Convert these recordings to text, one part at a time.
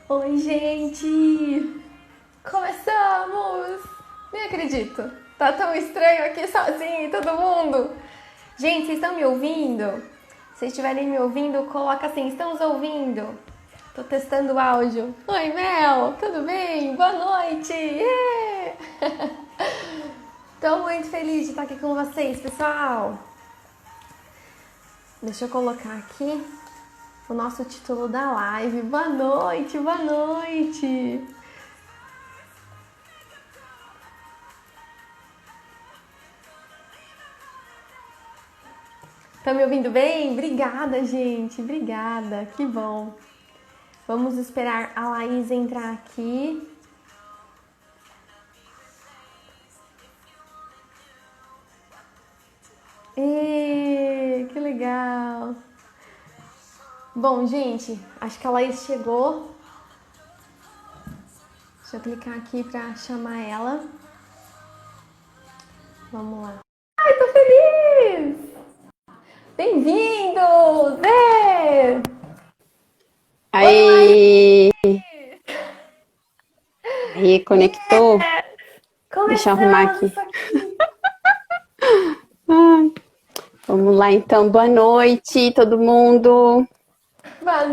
Oi, gente! Começamos! Nem acredito! Tá tão estranho aqui sozinho, todo mundo! Gente, vocês estão me ouvindo? Se vocês estiverem me ouvindo, coloca assim, estamos ouvindo! Tô testando o áudio. Oi, Mel! Tudo bem? Boa noite! Yeah! Tô muito feliz de estar aqui com vocês, pessoal! Deixa eu colocar aqui o nosso título da live. Boa noite, boa noite! Tá me ouvindo bem? Obrigada, gente. Obrigada. Que bom. Vamos esperar a Laís entrar aqui. Que legal. Bom, gente, acho que a Laís chegou. Deixa eu clicar aqui pra chamar ela. Vamos lá. Ai, tô feliz! Bem-vindos! Aí, aí, conectou? Deixa eu arrumar Começamos aqui. isso aqui! Ai, vamos lá então, boa noite todo mundo. Boa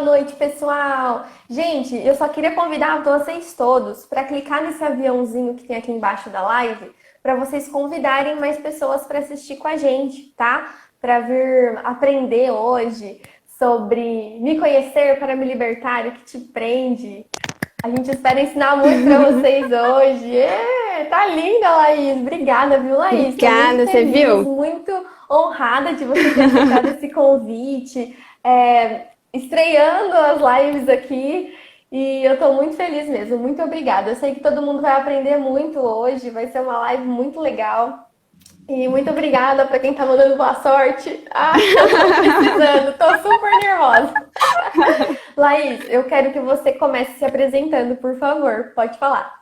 noite, pessoal! Gente, eu só queria convidar vocês todos para clicar nesse aviãozinho que tem aqui embaixo da live, para vocês convidarem mais pessoas para assistir com a gente, tá? Para vir aprender hoje sobre me conhecer para me libertar, o que te prende. A gente espera ensinar muito para vocês hoje. Tá linda, Laís. Obrigada, viu, Laís? Tô muito Obrigada, você feliz, viu? muito honrada de você ter aceitado esse convite. Estreando as lives aqui. E eu tô muito feliz mesmo. Muito obrigada. Eu sei que todo mundo vai aprender muito hoje. Vai ser uma live muito legal. E muito obrigada para quem tá mandando boa sorte. Ah, eu tô precisando, tô super nervosa. Laís, eu quero que você comece se apresentando, por favor. Pode falar.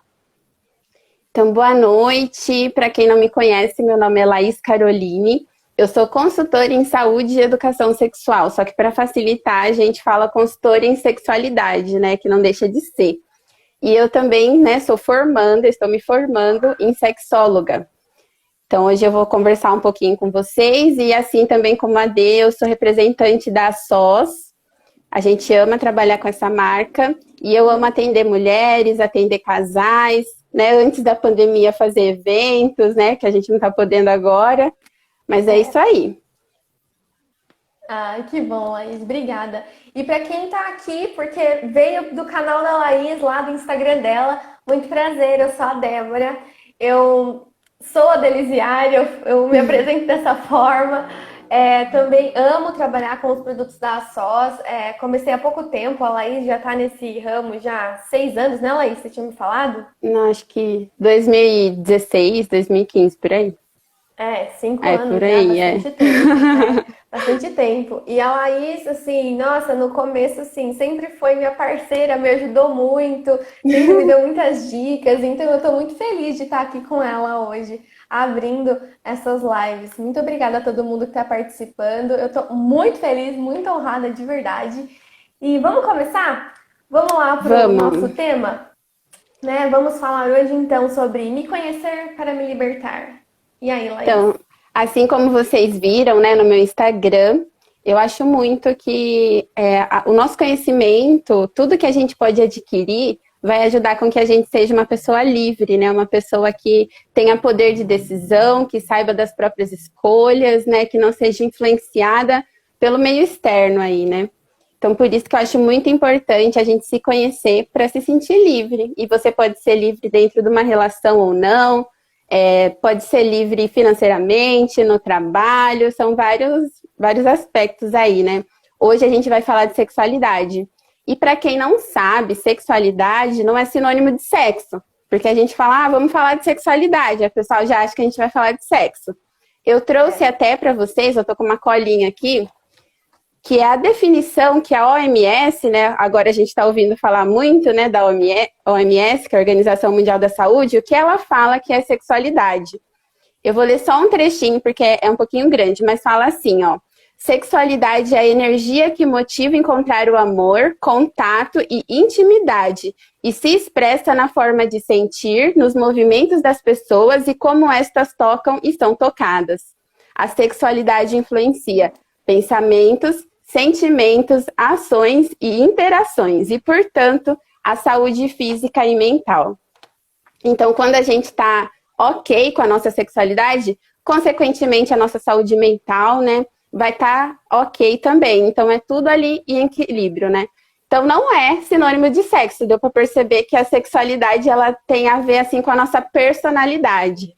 Então, boa noite. Para quem não me conhece, meu nome é Laís Caroline. Eu sou consultora em saúde e educação sexual, só que para facilitar a gente fala consultora em sexualidade, né, que não deixa de ser. E eu também, né, estou me formando em sexóloga. Então, hoje eu vou conversar um pouquinho com vocês e assim também como a Dê, eu sou representante da SOS. A gente ama trabalhar com essa marca e eu amo atender mulheres, atender casais, né? Antes da pandemia fazer eventos, né? Que a gente não tá podendo agora, mas é isso aí. Ah, que bom, Laís. Obrigada. E para quem tá aqui, porque veio do canal da Laís, lá do Instagram dela, muito prazer, eu sou a Débora. Eu sou a Delisiária, eu me apresento dessa forma. Também amo trabalhar com os produtos da ASOS. Comecei há pouco tempo, a Laís já tá nesse ramo já há 6 anos, né, Laís? Você tinha me falado? Não, acho que 2016, 2015, por aí. 5 anos Por já, aí, bastante tempo, né? Bastante tempo. E a Laís, assim, nossa, no começo, assim, sempre foi minha parceira, me ajudou muito, sempre me deu muitas dicas, então eu tô muito feliz de estar aqui com ela hoje, abrindo essas lives. Muito obrigada a todo mundo que está participando, eu tô muito feliz, muito honrada de verdade. E vamos começar? Vamos lá pro nosso Vamos. tema, né? Vamos falar hoje, então, sobre me conhecer para me libertar. E aí, Laís? Então, assim como vocês viram, né, no meu Instagram, eu acho muito que o nosso conhecimento, tudo que a gente pode adquirir, vai ajudar com que a gente seja uma pessoa livre, né? Uma pessoa que tenha poder de decisão, que saiba das próprias escolhas, né? Que não seja influenciada pelo meio externo aí, né? Então, por isso que eu acho muito importante a gente se conhecer para se sentir livre. E você pode ser livre dentro de uma relação ou não, pode ser livre financeiramente, no trabalho, são vários aspectos aí, né? Hoje a gente vai falar de sexualidade. E para quem não sabe, sexualidade não é sinônimo de sexo. Porque a gente fala, vamos falar de sexualidade. A pessoa já acha que a gente vai falar de sexo. Eu trouxe até para vocês, eu tô com uma colinha aqui, que é a definição que a OMS, né, agora a gente está ouvindo falar muito, né, da OMS, que é a Organização Mundial da Saúde, o que ela fala que é sexualidade. Eu vou ler só um trechinho, porque é um pouquinho grande, mas fala assim, ó. Sexualidade é a energia que motiva a encontrar o amor, contato e intimidade, e se expressa na forma de sentir, nos movimentos das pessoas e como estas tocam e são tocadas. A sexualidade influencia pensamentos, sentimentos, ações e interações, e, portanto, a saúde física e mental. Então, quando a gente está ok com a nossa sexualidade, consequentemente, a nossa saúde mental, né, vai estar ok também. Então, é tudo ali em equilíbrio, né? Então, não é sinônimo de sexo. Deu para perceber que a sexualidade, ela tem a ver, assim, com a nossa personalidade.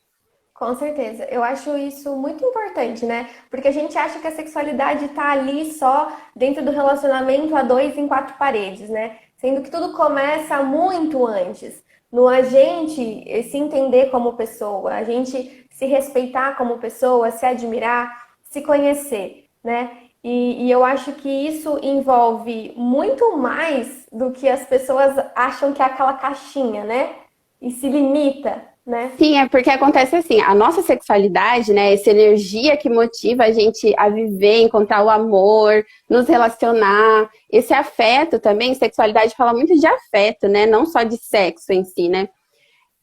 Com certeza. Eu acho isso muito importante, né? Porque a gente acha que a sexualidade tá ali só dentro do relacionamento a dois em quatro paredes, né? Sendo que tudo começa muito antes. No a gente se entender como pessoa, a gente se respeitar como pessoa, se admirar, se conhecer, né? E eu acho que isso envolve muito mais do que as pessoas acham que é aquela caixinha, né? E se limita, né? Sim, é porque acontece assim, a nossa sexualidade, né, essa energia que motiva a gente a viver, encontrar o amor, nos relacionar, esse afeto também, sexualidade fala muito de afeto, né, não só de sexo em si, né.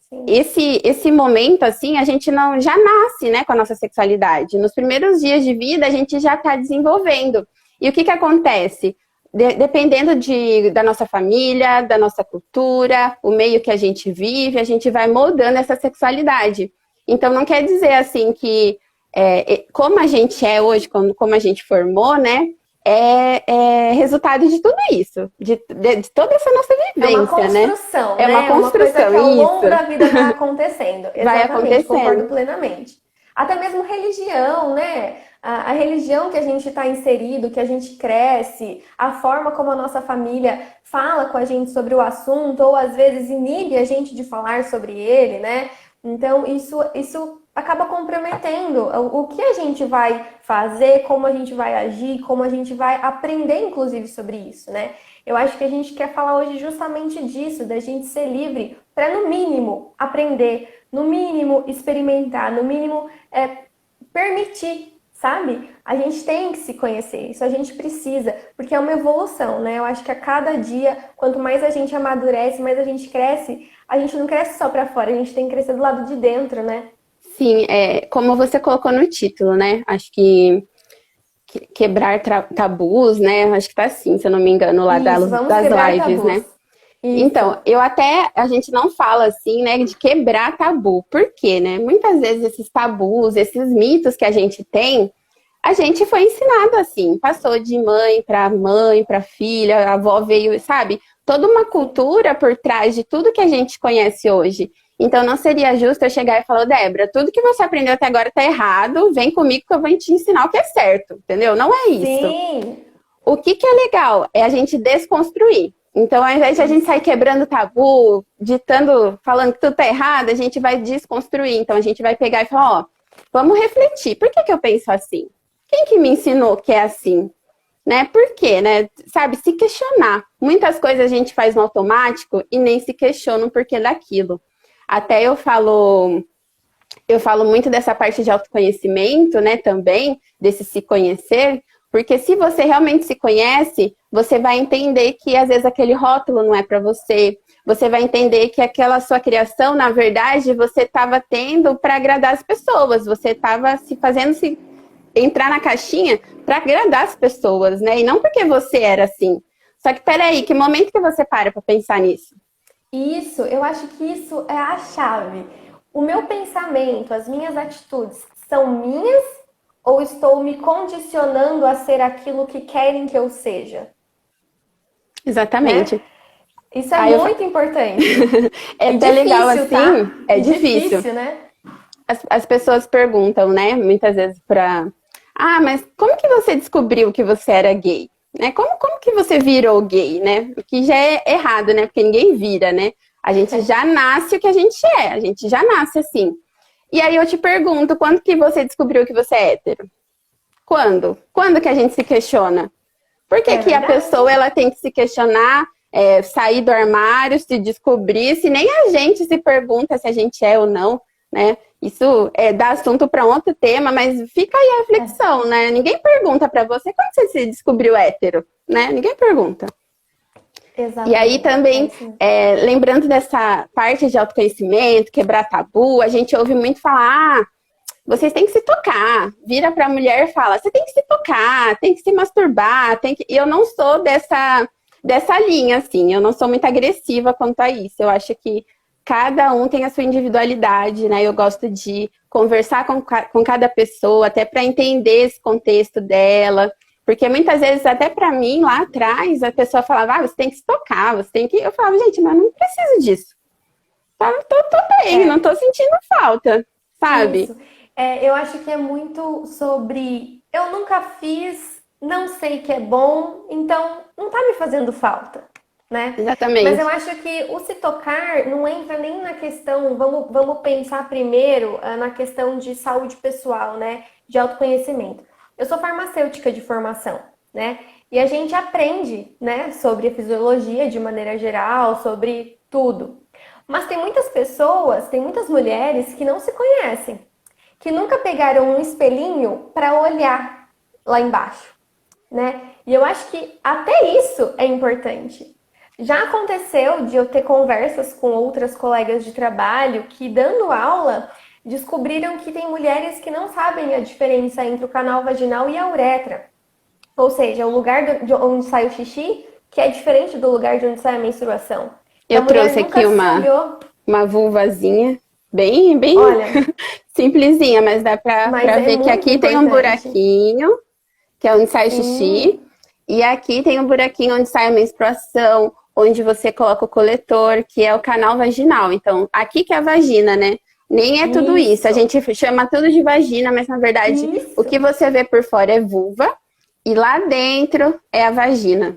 Sim. Esse momento, assim, a gente não já nasce, né, com a nossa sexualidade. Nos primeiros dias de vida, a gente já está desenvolvendo. E o que acontece? Dependendo da nossa família, da nossa cultura, o meio que a gente vive, a gente vai moldando essa sexualidade. Então, não quer dizer, assim, que como a gente é hoje, como a gente formou, né, é resultado de tudo isso, de toda essa nossa vivência, né? É uma construção, que ao longo isso. da vida vai acontecendo. Vai Exatamente, concordo acontecendo. plenamente. Até mesmo religião, né? A religião que a gente está inserido, que a gente cresce, a forma como a nossa família fala com a gente sobre o assunto, ou às vezes inibe a gente de falar sobre ele, né? Então, isso acaba comprometendo o que a gente vai fazer, como a gente vai agir, como a gente vai aprender, inclusive, sobre isso, né? Eu acho que a gente quer falar hoje justamente disso, da gente ser livre para, no mínimo, aprender, no mínimo, experimentar, no mínimo, permitir, sabe? A gente tem que se conhecer, isso a gente precisa, porque é uma evolução, né? Eu acho que a cada dia, quanto mais a gente amadurece, mais a gente cresce, a gente não cresce só para fora, a gente tem que crescer do lado de dentro, né? Sim, como você colocou no título, né? Acho que quebrar tabus, né? Acho que tá assim, se eu não me engano, lá Isso, vamos das quebrar lives, tabus. né? Isso. Então, a gente não fala assim, né, de quebrar tabu. Por quê, né? Muitas vezes esses tabus, esses mitos que a gente tem, a gente foi ensinado assim, passou de mãe, para filha, a avó veio, sabe? Toda uma cultura por trás de tudo que a gente conhece hoje. Então, não seria justo eu chegar e falar, Débora, tudo que você aprendeu até agora tá errado, vem comigo que eu vou te ensinar o que é certo, entendeu? Não é isso. Sim. O que é legal é a gente desconstruir. Então, ao invés de a gente sair quebrando tabu, falando que tudo tá errado, a gente vai desconstruir. Então, a gente vai pegar e falar, ó, vamos refletir. Por que eu penso assim? Quem que me ensinou que é assim? Né? Por quê, né? Sabe, se questionar. Muitas coisas a gente faz no automático e nem se questiona o porquê daquilo. Até eu falo muito dessa parte de autoconhecimento, né, também, desse se conhecer, porque se você realmente se conhece, você vai entender que às vezes aquele rótulo não é para você, você vai entender que aquela sua criação, na verdade, você estava tendo para agradar as pessoas, você estava se entrar na caixinha para agradar as pessoas, né, e não porque você era assim. Só que peraí, que momento que você para pensar nisso? Isso, eu acho que isso é a chave. O meu pensamento, as minhas atitudes são minhas ou estou me condicionando a ser aquilo que querem que eu seja? Exatamente. Né? Isso é muito importante. É até difícil, legal assim, tá? é difícil. Né? As pessoas perguntam, né, muitas vezes mas como que você descobriu que você era gay? Né? Como que você virou gay, né? O que já é errado, né? Porque ninguém vira, né? A gente já nasce o que a gente é, a gente já nasce assim. E aí eu te pergunto, quando que você descobriu que você é hétero? Quando? Quando que a gente se questiona? Por que que a pessoa ela tem que se questionar, sair do armário, se descobrir, se nem a gente se pergunta se a gente é ou não, né? Isso dá assunto para outro tema, mas fica aí a reflexão, né? Ninguém pergunta para você quando você se descobriu hétero, né? Ninguém pergunta. E aí Exatamente. também, lembrando dessa parte de autoconhecimento, quebrar tabu, a gente ouve muito falar, vocês têm que se tocar. Vira pra mulher e fala, você tem que se tocar, tem que se masturbar, tem que... E eu não sou dessa linha, assim, eu não sou muito agressiva quanto a isso. Eu acho que cada um tem a sua individualidade, né? Eu gosto de conversar com cada pessoa, até para entender esse contexto dela. Porque muitas vezes, até pra mim, lá atrás, a pessoa falava, você tem que se tocar, você tem que... Eu falava, gente, mas não preciso disso. Tô bem, não tô sentindo falta, sabe? Isso. Eu acho que é muito sobre eu nunca fiz, não sei que é bom, então não tá me fazendo falta, né? Mas eu Exatamente. acho que o se tocar não entra nem na questão, vamos pensar primeiro na questão de saúde pessoal, né? De autoconhecimento. Eu sou farmacêutica de formação, né? E a gente aprende, né, sobre a fisiologia de maneira geral, sobre tudo. Mas tem muitas pessoas, tem muitas mulheres que não se conhecem, que nunca pegaram um espelhinho para olhar lá embaixo, né? E eu acho que até isso é importante. Já aconteceu de eu ter conversas com outras colegas de trabalho que, dando aula, descobriram que tem mulheres que não sabem a diferença entre o canal vaginal e a uretra. Ou seja, o lugar de onde sai o xixi, que é diferente do lugar de onde sai a menstruação. Que a Eu mulher trouxe nunca aqui se olhou. uma vulvazinha, bem Olha, simplesinha, mas dá mas pra é ver que muito aqui tem um importante. buraquinho, que é onde sai o xixi, Sim, e aqui tem um buraquinho onde sai a menstruação, onde você coloca o coletor, que é o canal vaginal. Então, aqui que é a vagina, né? Nem é tudo isso. A isso, gente chama tudo de vagina, mas na verdade o que isso. você vê por fora é vulva e lá dentro é a vagina.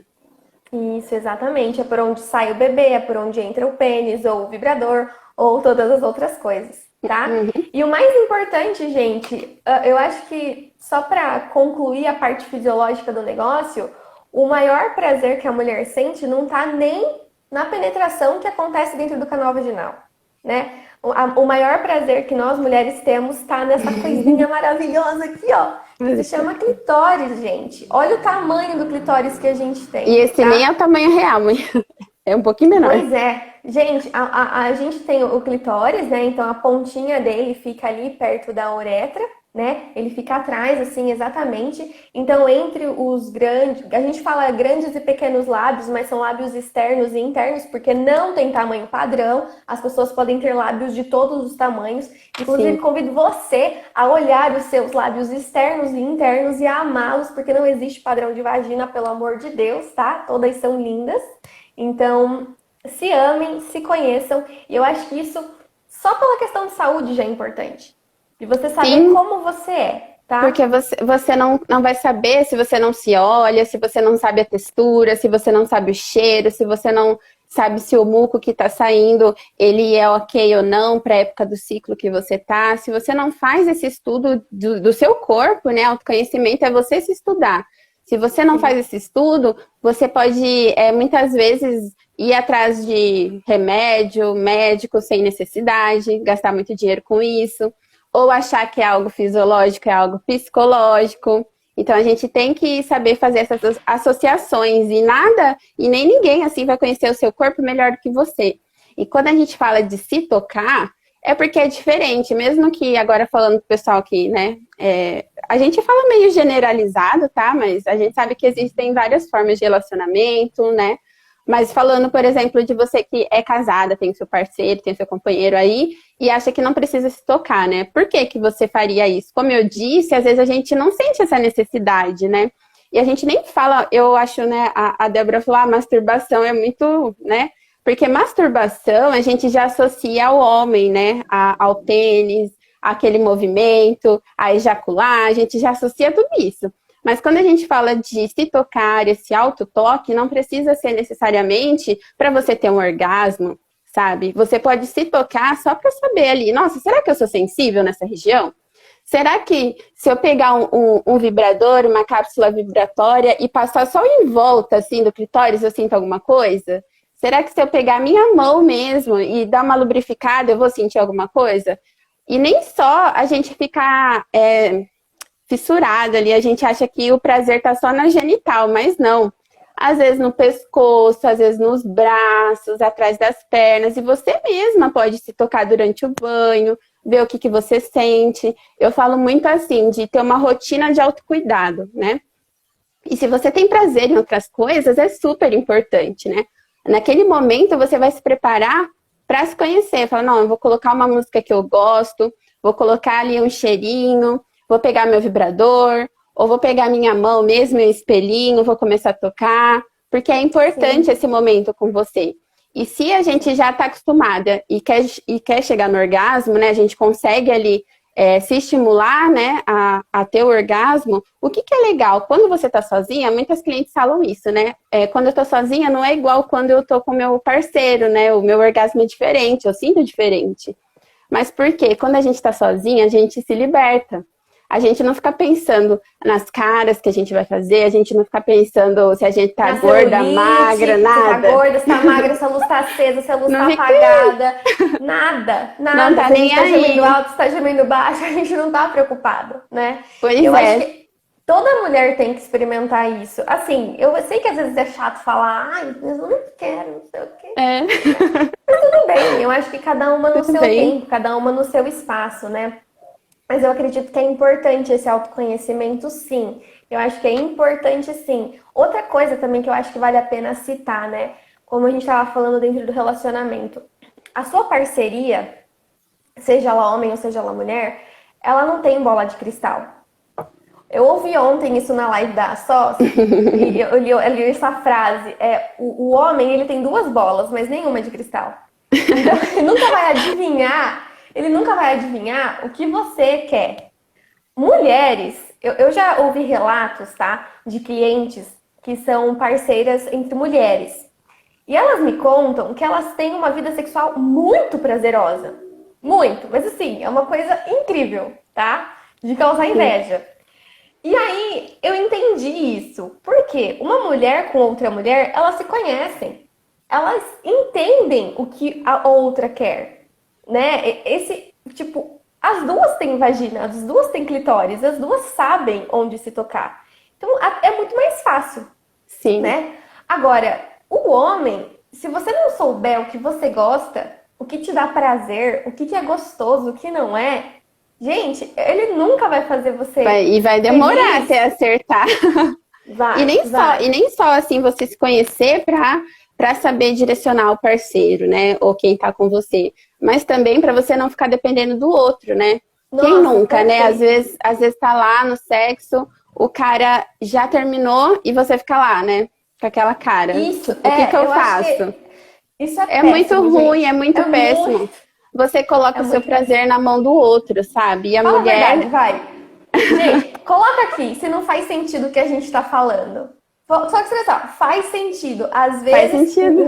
Isso, exatamente. É por onde sai o bebê, é por onde entra o pênis, ou o vibrador, ou todas as outras coisas, tá? Uhum. E o mais importante, gente, eu acho que só para concluir a parte fisiológica do negócio, o maior prazer que a mulher sente não tá nem na penetração que acontece dentro do canal vaginal, né? O maior prazer que nós mulheres temos tá nessa coisinha maravilhosa aqui, ó, que se chama clitóris, gente. Olha o tamanho do clitóris que a gente E tem, esse nem é tá? o tamanho real, mãe. É um pouquinho menor. Pois é. Gente, a gente tem o clitóris, né? Então a pontinha dele fica ali perto da uretra, né? Ele fica atrás, assim, exatamente. Então, entre os grandes, a gente fala grandes e pequenos lábios, mas são lábios externos e internos, porque não tem tamanho padrão. As pessoas podem ter lábios de todos os tamanhos. Inclusive, Sim. convido você a olhar os seus lábios externos e internos e a amá-los, porque não existe padrão de vagina, pelo amor de Deus, tá? Todas são lindas. Então, se amem, se conheçam. E eu acho que isso, só pela questão de saúde, já é importante. De você saber Sim, como você é, porque tá? você não vai saber se você não se olha, se você não sabe a textura, se você não sabe o cheiro, se você não sabe se o muco que tá saindo, ele é ok ou não para a época do ciclo que você tá. Se você não faz esse estudo do seu corpo, né? Autoconhecimento é você se estudar. Se você não faz Sim. esse estudo, você pode, muitas vezes, ir atrás de remédio, médico sem necessidade, gastar muito dinheiro com isso, ou achar que é algo fisiológico, é algo psicológico. Então a gente tem que saber fazer essas associações e nada, e nem ninguém assim vai conhecer o seu corpo melhor do que você. E quando a gente fala de se tocar, é porque é diferente, mesmo que agora falando pro pessoal aqui, né? A gente fala meio generalizado, tá? Mas a gente sabe que existem várias formas de relacionamento, né? Mas falando, por exemplo, de você que é casada, tem seu parceiro, tem seu companheiro aí, e acha que não precisa se tocar, né? Por que que você faria isso? Como eu disse, às vezes a gente não sente essa necessidade, né? E a gente nem fala, eu acho, né? A Débora falou, a masturbação é muito, né? Porque masturbação a gente já associa ao homem, né? Ao pênis, aquele movimento, a ejacular, a gente já associa tudo isso. Mas quando a gente fala de se tocar, esse autotoque, não precisa ser necessariamente para você ter um orgasmo, sabe? Você pode se tocar só para saber ali, nossa, será que eu sou sensível nessa região? Será que se eu pegar um vibrador, uma cápsula vibratória e passar só em volta, assim, do clitóris, eu sinto alguma coisa? Será que se eu pegar a minha mão mesmo e dar uma lubrificada, eu vou sentir alguma coisa? E nem só a gente ficar fissurado ali, a gente acha que o prazer tá só na genital, mas não. Às vezes no pescoço, às vezes nos braços, atrás das pernas, e você mesma pode se tocar durante o banho, ver o que você sente. Eu falo muito assim, de ter uma rotina de autocuidado, né? E se você tem prazer em outras coisas, é super importante, né? Naquele momento você vai se preparar para se conhecer. Fala, não, eu vou colocar uma música que eu gosto, vou colocar ali um cheirinho, vou pegar meu vibrador, ou vou pegar minha mão mesmo, meu espelhinho, vou começar a tocar, porque é importante Sim. esse momento com você. E se a gente já está acostumada e quer chegar no orgasmo, né, a gente consegue ali se estimular, né, a ter o orgasmo, o que é legal? Quando você está sozinha, muitas clientes falam isso, né? Quando eu estou sozinha, não é igual quando eu estou com meu parceiro, né? O meu orgasmo é diferente, eu sinto diferente. Mas por quê? Quando a gente está sozinha, a gente se liberta. A gente não fica pensando nas caras que a gente vai fazer, a gente não fica pensando se a gente tá gorda, magra, nada. Se tá gorda, se tá magra, se a luz tá acesa, se a luz tá apagada. Nada. Não tá se nem a gente aí. Tá gemendo alto, se tá gemendo baixo, a gente não tá preocupado, né? Pois eu é. acho que toda mulher tem que experimentar isso. Assim, eu sei que às vezes é chato falar, ai, eu não quero, não sei o quê. Mas tudo bem, eu acho que cada uma no seu tempo, cada uma no seu espaço, né? Mas eu acredito que é importante esse autoconhecimento, sim. Eu acho que é importante, sim. Outra coisa também que eu acho que vale a pena citar, né? Como a gente estava falando dentro do relacionamento. A sua parceria, seja ela homem ou seja ela mulher, ela não tem bola de cristal. Eu ouvi ontem isso na live da Sós, e eu li essa frase. O homem, ele tem 2 bolas, mas nenhuma de cristal. Então, ele nunca vai adivinhar... Ele nunca vai adivinhar o que você quer. Mulheres, eu já ouvi relatos, tá? De clientes que são parceiras entre mulheres. E elas me contam que elas têm uma vida sexual muito prazerosa. Muito. Mas assim, é uma coisa incrível, tá? De causar inveja. E aí, eu entendi isso. Por quê? Uma mulher com outra mulher, elas se conhecem. Elas entendem o que a outra quer. Né? As 2 têm vagina, as 2 têm clitóris, as 2 sabem onde se tocar. Então, é muito mais fácil. Sim. Né? Agora, o homem, se você não souber o que você gosta, o que te dá prazer, o que é gostoso, o que não é, gente, ele nunca vai fazer você E vai demorar feliz. até acertar. Vai, e nem só assim você se conhecer para saber direcionar o parceiro, né? Ou quem tá com você. Mas também para você não ficar dependendo do outro, né? Nossa, quem nunca, perfeito. né? Às vezes tá lá no sexo, o cara já terminou e você fica lá, né? Com aquela cara. Isso, o que eu faço? Isso é péssimo, muito ruim, gente. é muito péssimo. Você coloca o seu prazer na mão do outro, sabe? E a Fala mulher... a verdade, vai. Gente, coloca aqui se não faz sentido o que a gente tá falando. Só que você sabe, faz sentido. Às vezes, Faz sentido.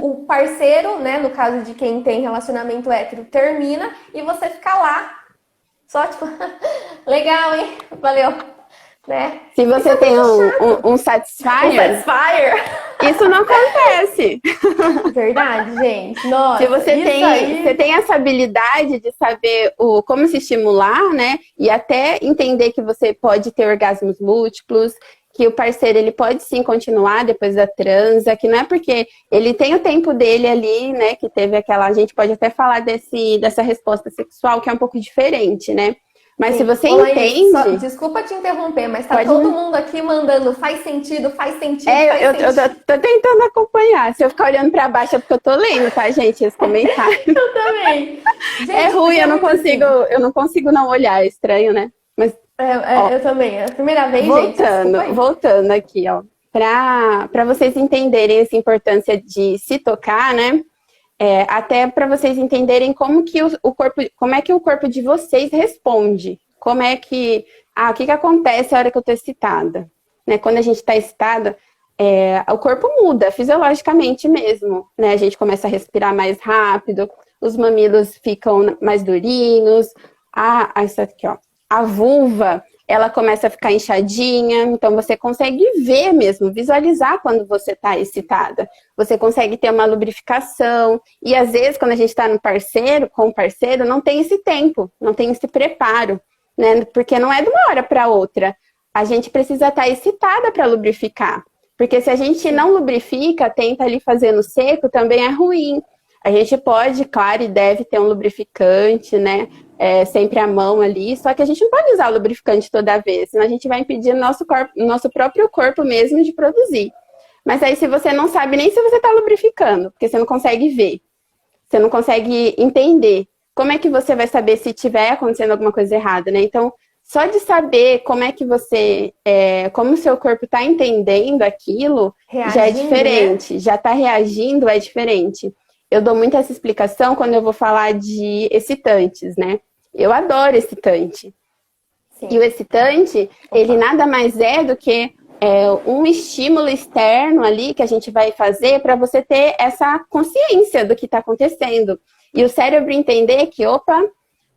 O parceiro, né, no caso de quem tem relacionamento hétero, termina e você fica lá. Só tipo, legal, hein? Valeu. Né? Se você tem um satisfier, isso não acontece. Verdade, gente. Nossa, se você tem essa habilidade de saber como se estimular, né? E até entender que você pode ter orgasmos múltiplos, que o parceiro ele pode sim continuar depois da transa, que não é porque ele tem o tempo dele ali, né? Que teve a gente pode até falar dessa resposta sexual que é um pouco diferente, né? Mas sim, se você entende... Desculpa te interromper, mas tá todo mundo aqui mandando faz sentido, faz sentido, faz sentido. Eu tô tentando acompanhar. Se eu ficar olhando pra baixo é porque eu tô lendo, tá, gente? Esse comentário. Eu também. Gente, é ruim, eu não consigo não olhar. É estranho, né? Mas, eu também. É a primeira vez, voltando aqui, ó. Pra vocês entenderem essa importância de se tocar, né? Até para vocês entenderem como é que o corpo de vocês responde. Como é que... o que acontece a hora que eu tô excitada? Né? Quando a gente tá excitada, o corpo muda, fisiologicamente mesmo. Né? A gente começa a respirar mais rápido, os mamilos ficam mais durinhos, isso aqui, ó. A vulva ela começa a ficar inchadinha, então você consegue ver mesmo, visualizar quando você está excitada. Você consegue ter uma lubrificação, e às vezes quando a gente está com o parceiro, não tem esse tempo, não tem esse preparo, né? Porque não é de uma hora para outra. A gente precisa estar excitada para lubrificar. Porque se a gente não lubrifica, tenta ali fazer no seco, também é ruim. A gente pode, claro, e deve ter um lubrificante, né? Sempre à mão ali, só que a gente não pode usar o lubrificante toda vez, senão a gente vai impedir nosso próprio corpo mesmo de produzir. Mas aí se você não sabe nem se você está lubrificando, porque você não consegue ver, você não consegue entender, como é que você vai saber se tiver acontecendo alguma coisa errada, né? Então, só de saber como é que como o seu corpo está entendendo aquilo, já é diferente, né? Já está reagindo, é diferente. Eu dou muito essa explicação quando eu vou falar de excitantes, né? Eu adoro excitante. Sim. E o excitante, ele nada mais é do que um estímulo externo ali que a gente vai fazer para você ter essa consciência do que está acontecendo. E o cérebro entender que, opa,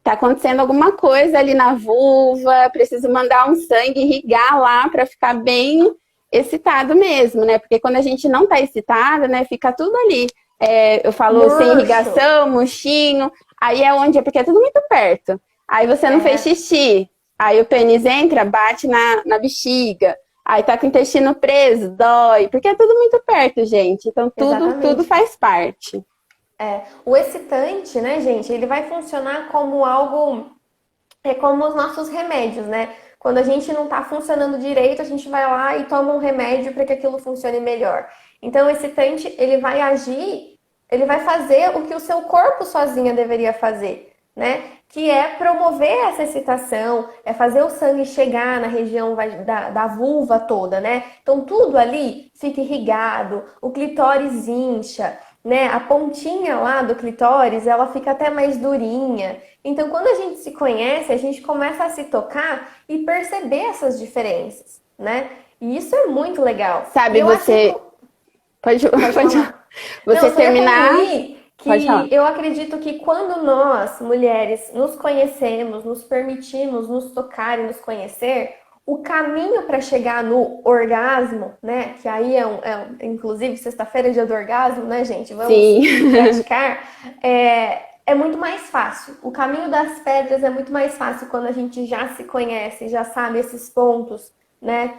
tá acontecendo alguma coisa ali na vulva, preciso mandar um sangue irrigar lá para ficar bem excitado mesmo, né? Porque quando a gente não tá excitada, né, fica tudo ali. Eu falo sem irrigação, murchinho, aí porque é tudo muito perto. Aí você não fez xixi, aí o pênis entra, bate na bexiga, aí tá com o intestino preso, dói, porque é tudo muito perto, gente. Então tudo faz parte. O excitante, né, gente, ele vai funcionar como algo, como os nossos remédios, né? Quando a gente não tá funcionando direito, a gente vai lá e toma um remédio para que aquilo funcione melhor. Então, o excitante, ele vai agir, ele vai fazer o que o seu corpo sozinha deveria fazer, né? Que é promover essa excitação, é fazer o sangue chegar na região da vulva toda, né? Então, tudo ali fica irrigado, o clitóris incha, né? A pontinha lá do clitóris, ela fica até mais durinha. Então, quando a gente se conhece, a gente começa a se tocar e perceber essas diferenças, né? E isso é muito legal. Sabe, você... Pode falar. Você não, terminar... Eu acredito que quando nós, mulheres, nos conhecemos, nos permitimos nos tocar e nos conhecer, o caminho para chegar no orgasmo, né? Que aí inclusive, sexta-feira é dia do orgasmo, né, gente? Vamos praticar. É muito mais fácil. O caminho das pedras é muito mais fácil quando a gente já se conhece, já sabe esses pontos, né,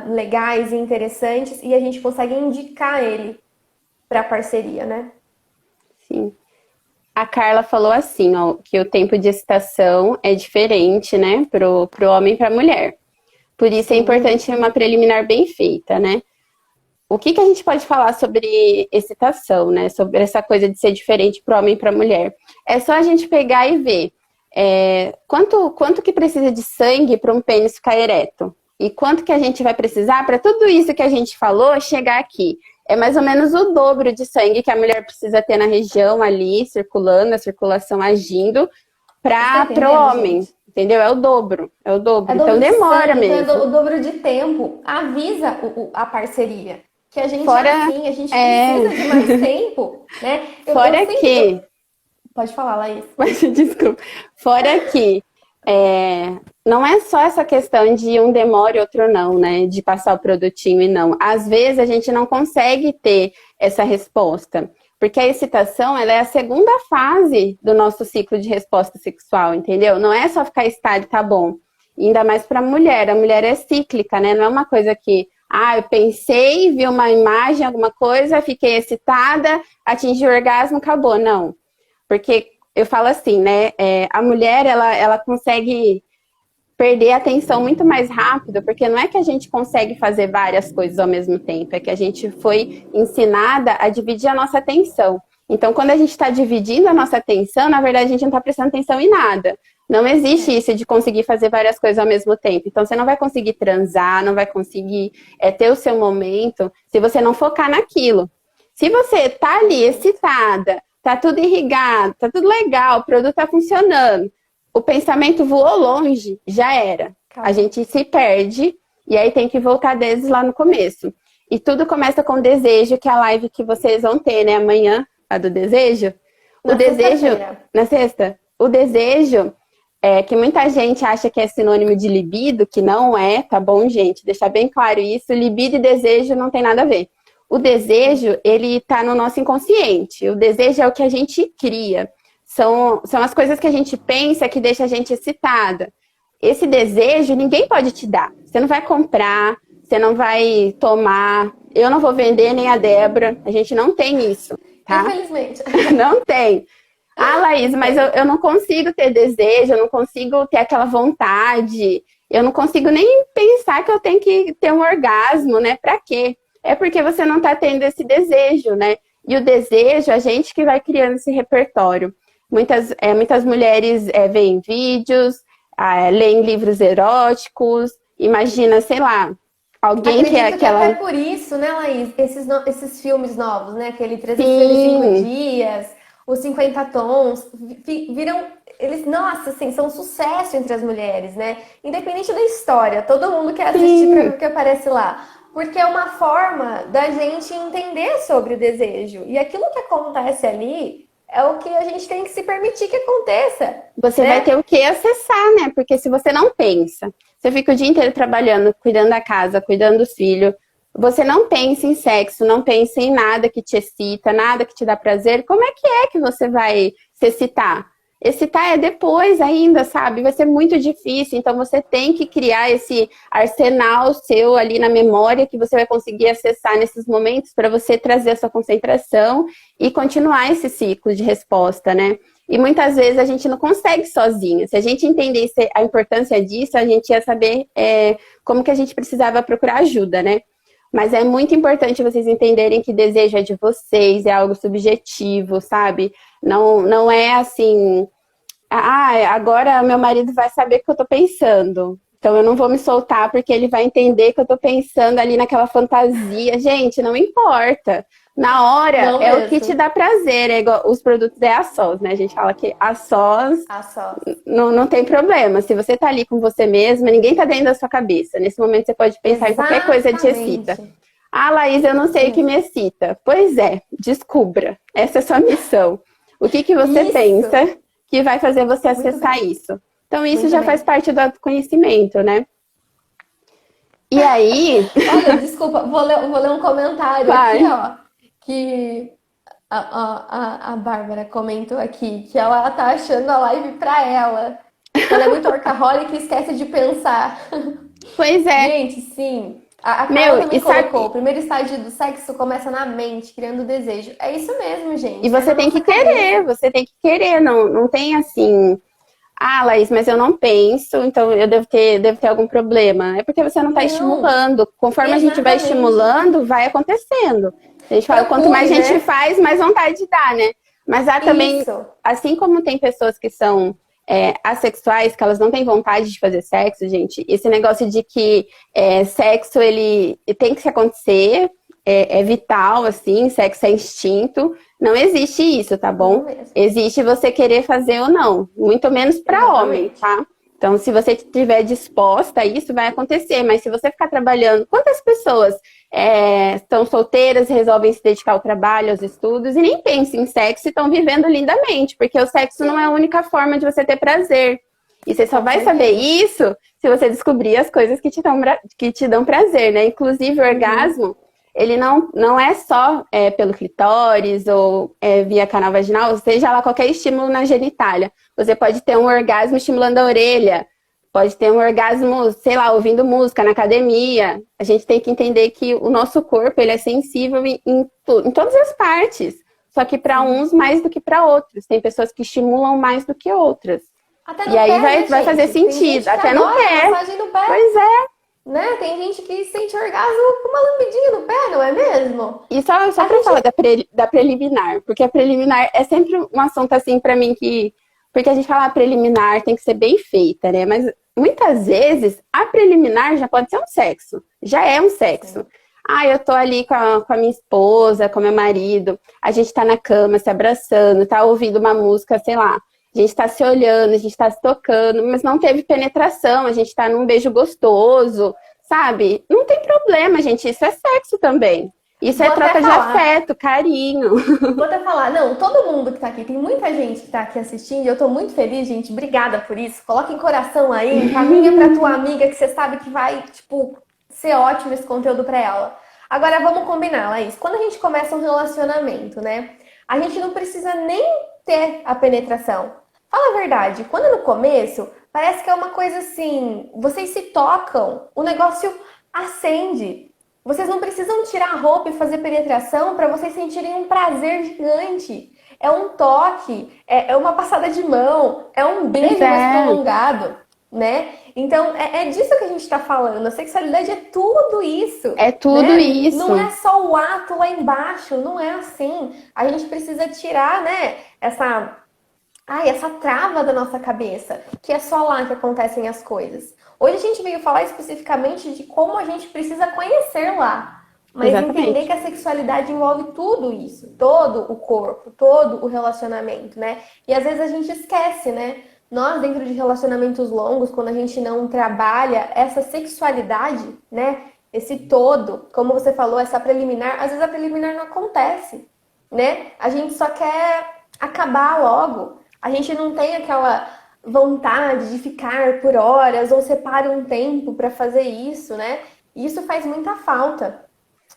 legais e interessantes, e a gente consegue indicar ele para parceria, né? Sim. A Carla falou assim, ó, que o tempo de excitação é diferente, né, pro homem e pra mulher. Por isso é importante uma preliminar bem feita, né? O que a gente pode falar sobre excitação, né? Sobre essa coisa de ser diferente pro homem e pra mulher. É só a gente pegar e ver quanto que precisa de sangue para um pênis ficar ereto. E quanto que a gente vai precisar para tudo isso que a gente falou chegar aqui. É mais ou menos o dobro de sangue que a mulher precisa ter na região ali, circulando, a circulação agindo, para o homem. Gente? Entendeu? É o dobro. Então demora mesmo. Então, o dobro de tempo. Avisa a parceria. Que a gente a gente precisa de mais tempo, né? Pode falar, Laís. Desculpa. Fora que não é só essa questão de um demora e outro não, né? De passar o produtinho e não. Às vezes a gente não consegue ter essa resposta. Porque a excitação, ela é a segunda fase do nosso ciclo de resposta sexual, entendeu? Não é só ficar estável, tá bom. E ainda mais pra mulher. A mulher é cíclica, né? Não é uma coisa que, eu pensei, vi uma imagem, alguma coisa, fiquei excitada, atingi o orgasmo, acabou. Não. Porque eu falo assim, né? A mulher, ela consegue perder a atenção muito mais rápido, porque não é que a gente consegue fazer várias coisas ao mesmo tempo, é que a gente foi ensinada a dividir a nossa atenção. Então, quando a gente está dividindo a nossa atenção, na verdade, a gente não está prestando atenção em nada. Não existe isso de conseguir fazer várias coisas ao mesmo tempo. Então, você não vai conseguir transar, não vai conseguir ter o seu momento, se você não focar naquilo. Se você tá ali excitada, tá tudo irrigado, tá tudo legal, o produto tá funcionando, o pensamento voou longe, já era. A gente se perde e aí tem que voltar desde lá no começo. E tudo começa com o desejo, que é a live que vocês vão ter, né? Amanhã, a do desejo. Na sexta. O desejo que muita gente acha que é sinônimo de libido, que não é, tá bom, gente? Deixar bem claro isso, libido e desejo não tem nada a ver. O desejo, ele tá no nosso inconsciente. O desejo é o que a gente cria. São as coisas que a gente pensa que deixa a gente excitada. Esse desejo ninguém pode te dar. Você não vai comprar, você não vai tomar. Eu não vou vender, nem a Débora. A gente não tem isso, tá? Infelizmente. Não tem. Ah, Laís, mas eu não consigo ter desejo, eu não consigo ter aquela vontade. Eu não consigo nem pensar que eu tenho que ter um orgasmo, né? Pra quê? É porque você não tá tendo esse desejo, né? E o desejo, a gente que vai criando esse repertório. Muitas mulheres veem vídeos, leem livros eróticos, imagina, sei lá, alguém que é Acredito que aquela... até por isso, né, Laís, esses filmes novos, né, aquele 365 Sim, dias, os 50 tons, viram, eles, nossa, assim, são um sucesso entre as mulheres, né? Independente da história, todo mundo quer assistir para ver sim. o que aparece lá. Porque é uma forma da gente entender sobre o desejo. E aquilo que acontece ali é o que a gente tem que se permitir que aconteça, Você vai né? ter o que acessar, né? Porque se você não pensa, você fica o dia inteiro trabalhando, cuidando da casa, cuidando dos filhos, você não pensa em sexo, não pensa em nada que te excita, nada que te dá prazer, como é que você vai se excitar? Excitar é depois ainda, sabe? Vai ser muito difícil, então você tem que criar esse arsenal seu ali na memória que você vai conseguir acessar nesses momentos para você trazer a sua concentração e continuar esse ciclo de resposta, né? E muitas vezes a gente não consegue sozinha. Se a gente entendesse a importância disso, a gente ia saber como que a gente precisava procurar ajuda, né? Mas é muito importante vocês entenderem que desejo é de vocês, é algo subjetivo, sabe? Não é assim, agora meu marido vai saber o que eu tô pensando. Então eu não vou me soltar porque ele vai entender que eu tô pensando ali naquela fantasia. Gente, não importa. Na hora Não é o que te mesmo. dá prazer, é igual, os produtos é a sós, né? A gente fala que a sós Ah, só. não tem problema. Se você tá ali com você mesma, ninguém tá dentro da sua cabeça. Nesse momento você pode pensar em qualquer coisa que te excita. Exatamente. Ah, Laís, eu não sei o que Sim. me excita. Pois é, descubra. Essa é a sua missão. O que você Isso. pensa que vai fazer você Muito acessar bem. isso? Então, isso Muito já faz bem. parte do autoconhecimento, né? E aí, Olha, desculpa, vou ler um comentário aqui, vai. ó, que a Bárbara comentou aqui, que ela tá achando a live pra ela. Que ela é muito workaholic e esquece de pensar. Pois é. Gente, sim. A Carla Meu, também e colocou, o sabe, primeiro estágio do sexo começa na mente, criando desejo. É isso mesmo, e gente. É na você tem nossa que querer, cabeça. você tem que querer, não tem assim, ah, Laís, mas eu não penso, então eu devo ter algum problema. É porque você não está Não, estimulando. Conforme a gente vai exatamente. estimulando, vai acontecendo. A gente fala, quanto mais Procure, a gente né? faz, mais vontade dá, né? Mas há também, Isso. assim como tem pessoas que são assexuais, que elas não têm vontade de fazer sexo, gente, esse negócio de que sexo, ele tem que acontecer, é vital, assim, sexo é instinto. Não existe isso, tá Não bom? mesmo. Existe você querer fazer ou não, muito menos para homem, Exatamente. tá? Então, se você estiver disposta a isso, vai acontecer. Mas se você ficar trabalhando, quantas pessoas estão solteiras, resolvem se dedicar ao trabalho, aos estudos e nem pensam em sexo e estão vivendo lindamente, porque o sexo não é a Sim, única forma de você ter prazer. E você só com vai saber certeza. isso se você descobrir as coisas que te dão prazer, né? Inclusive o Uhum. orgasmo, ele não é só pelo clitóris ou via canal vaginal, seja lá qualquer estímulo na genitália. Você pode ter um orgasmo estimulando a orelha, pode ter um orgasmo, sei lá, ouvindo música na academia. A gente tem que entender que o nosso corpo ele é sensível em todas as partes. Só que para Sim. uns mais do que para outros. Tem pessoas que estimulam mais do que outras. Até E no aí pé, vai, né, vai fazer gente? Tem sentido. gente que Até no adora pé. massagem no pé, Pois é. né? Tem gente que sente orgasmo com uma lambidinha no pé, não é mesmo? E só A para falar gente. da preliminar, porque a preliminar é sempre um assunto assim para mim que. Porque a gente fala preliminar tem que ser bem feita, né? Mas muitas vezes a preliminar já pode ser um sexo. Já é um Sim. sexo. Ah, eu tô ali com a minha esposa, com meu marido, a gente tá na cama se abraçando, tá ouvindo uma música, sei lá. A gente tá se olhando, a gente tá se tocando, mas não teve penetração, a gente tá num beijo gostoso, sabe? Não tem problema, gente, isso é sexo também. Isso Vou é até troca de falar. afeto, carinho. Vou até falar, não, todo mundo que tá aqui, tem muita gente que tá aqui assistindo, e eu tô muito feliz, gente, obrigada por isso. Coloca em coração aí, encaminha pra tua amiga que você sabe que vai, tipo, ser ótimo esse conteúdo pra ela. Agora vamos combinar, Laís. Quando a gente começa um relacionamento, né? A gente não precisa nem ter a penetração. Fala a verdade, quando no começo, parece que é uma coisa assim, vocês se tocam, o negócio acende. Vocês não precisam tirar a roupa e fazer penetração para vocês sentirem um prazer gigante. É um toque, é uma passada de mão, é um Pois beijo mais é, prolongado, né? Então é disso que a gente está falando. A sexualidade é tudo isso, é tudo né? Não isso. é só o ato lá embaixo, não é assim. A gente precisa tirar, né? Essa trava da nossa cabeça, que é só lá que acontecem as coisas. Hoje a gente veio falar especificamente de como a gente precisa conhecer lá, mas entender que Exatamente. a sexualidade envolve tudo isso, todo o corpo, todo o relacionamento, né? E às vezes a gente esquece, né? Nós, dentro de relacionamentos longos, quando a gente não trabalha essa sexualidade, né? Esse todo, como você falou, essa preliminar, às vezes a preliminar não acontece, né? A gente só quer acabar logo. A gente não tem aquela vontade de ficar por horas ou separa um tempo para fazer isso, né? E isso faz muita falta,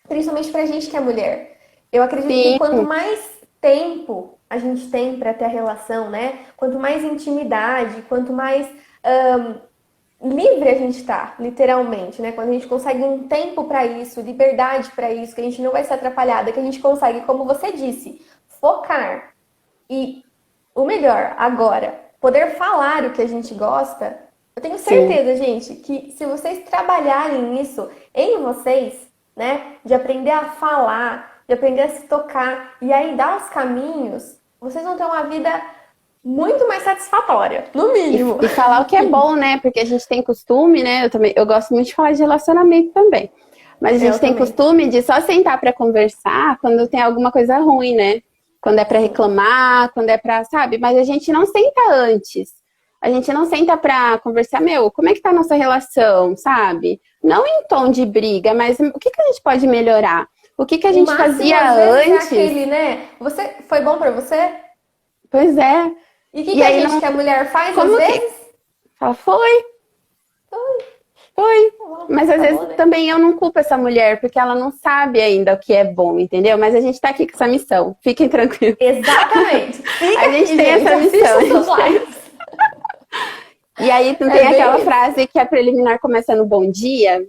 principalmente pra gente que é mulher. Eu acredito que Sim, quanto mais tempo a gente tem para ter a relação, né? Quanto mais intimidade, quanto mais livre a gente tá, literalmente, né? Quando a gente consegue um tempo para isso, liberdade para isso, que a gente não vai ser atrapalhada, que a gente consegue, como você disse, focar e o melhor, agora, poder falar o que a gente gosta. Eu tenho sim. certeza, gente, que se vocês trabalharem nisso em vocês, né, de aprender a falar, de aprender a se tocar e aí dar os caminhos, vocês vão ter uma vida muito mais satisfatória, no mínimo. E falar o que é bom, né? Porque a gente tem costume, né? Eu gosto muito de falar de relacionamento também. Mas a gente Eu tem também. costume de só sentar para conversar quando tem alguma coisa ruim, né? Quando é para Sim. reclamar, quando é para, sabe? Mas a gente não senta antes. A gente não senta para conversar, meu, como é que tá a nossa relação, sabe? Não em tom de briga, mas o que que a gente pode melhorar? O que que a O gente máximo, fazia às vezes, é antes? aquele, né? Você foi bom pra você? Pois é. E o que, E que a aí gente, não, que a mulher faz às como que? vezes? Fala, foi. Então, Foi. tá bom, Mas às acabou, vezes né? também eu não culpo essa mulher, porque ela não sabe ainda o que é bom, entendeu? Mas a gente tá aqui com essa missão. Fiquem tranquilos. Exatamente. Fica A gente aqui, tem gente. essa Assista missão. A os seus gente tem... lives. E aí não É tem aquela bem isso. frase que a preliminar começa no bom dia?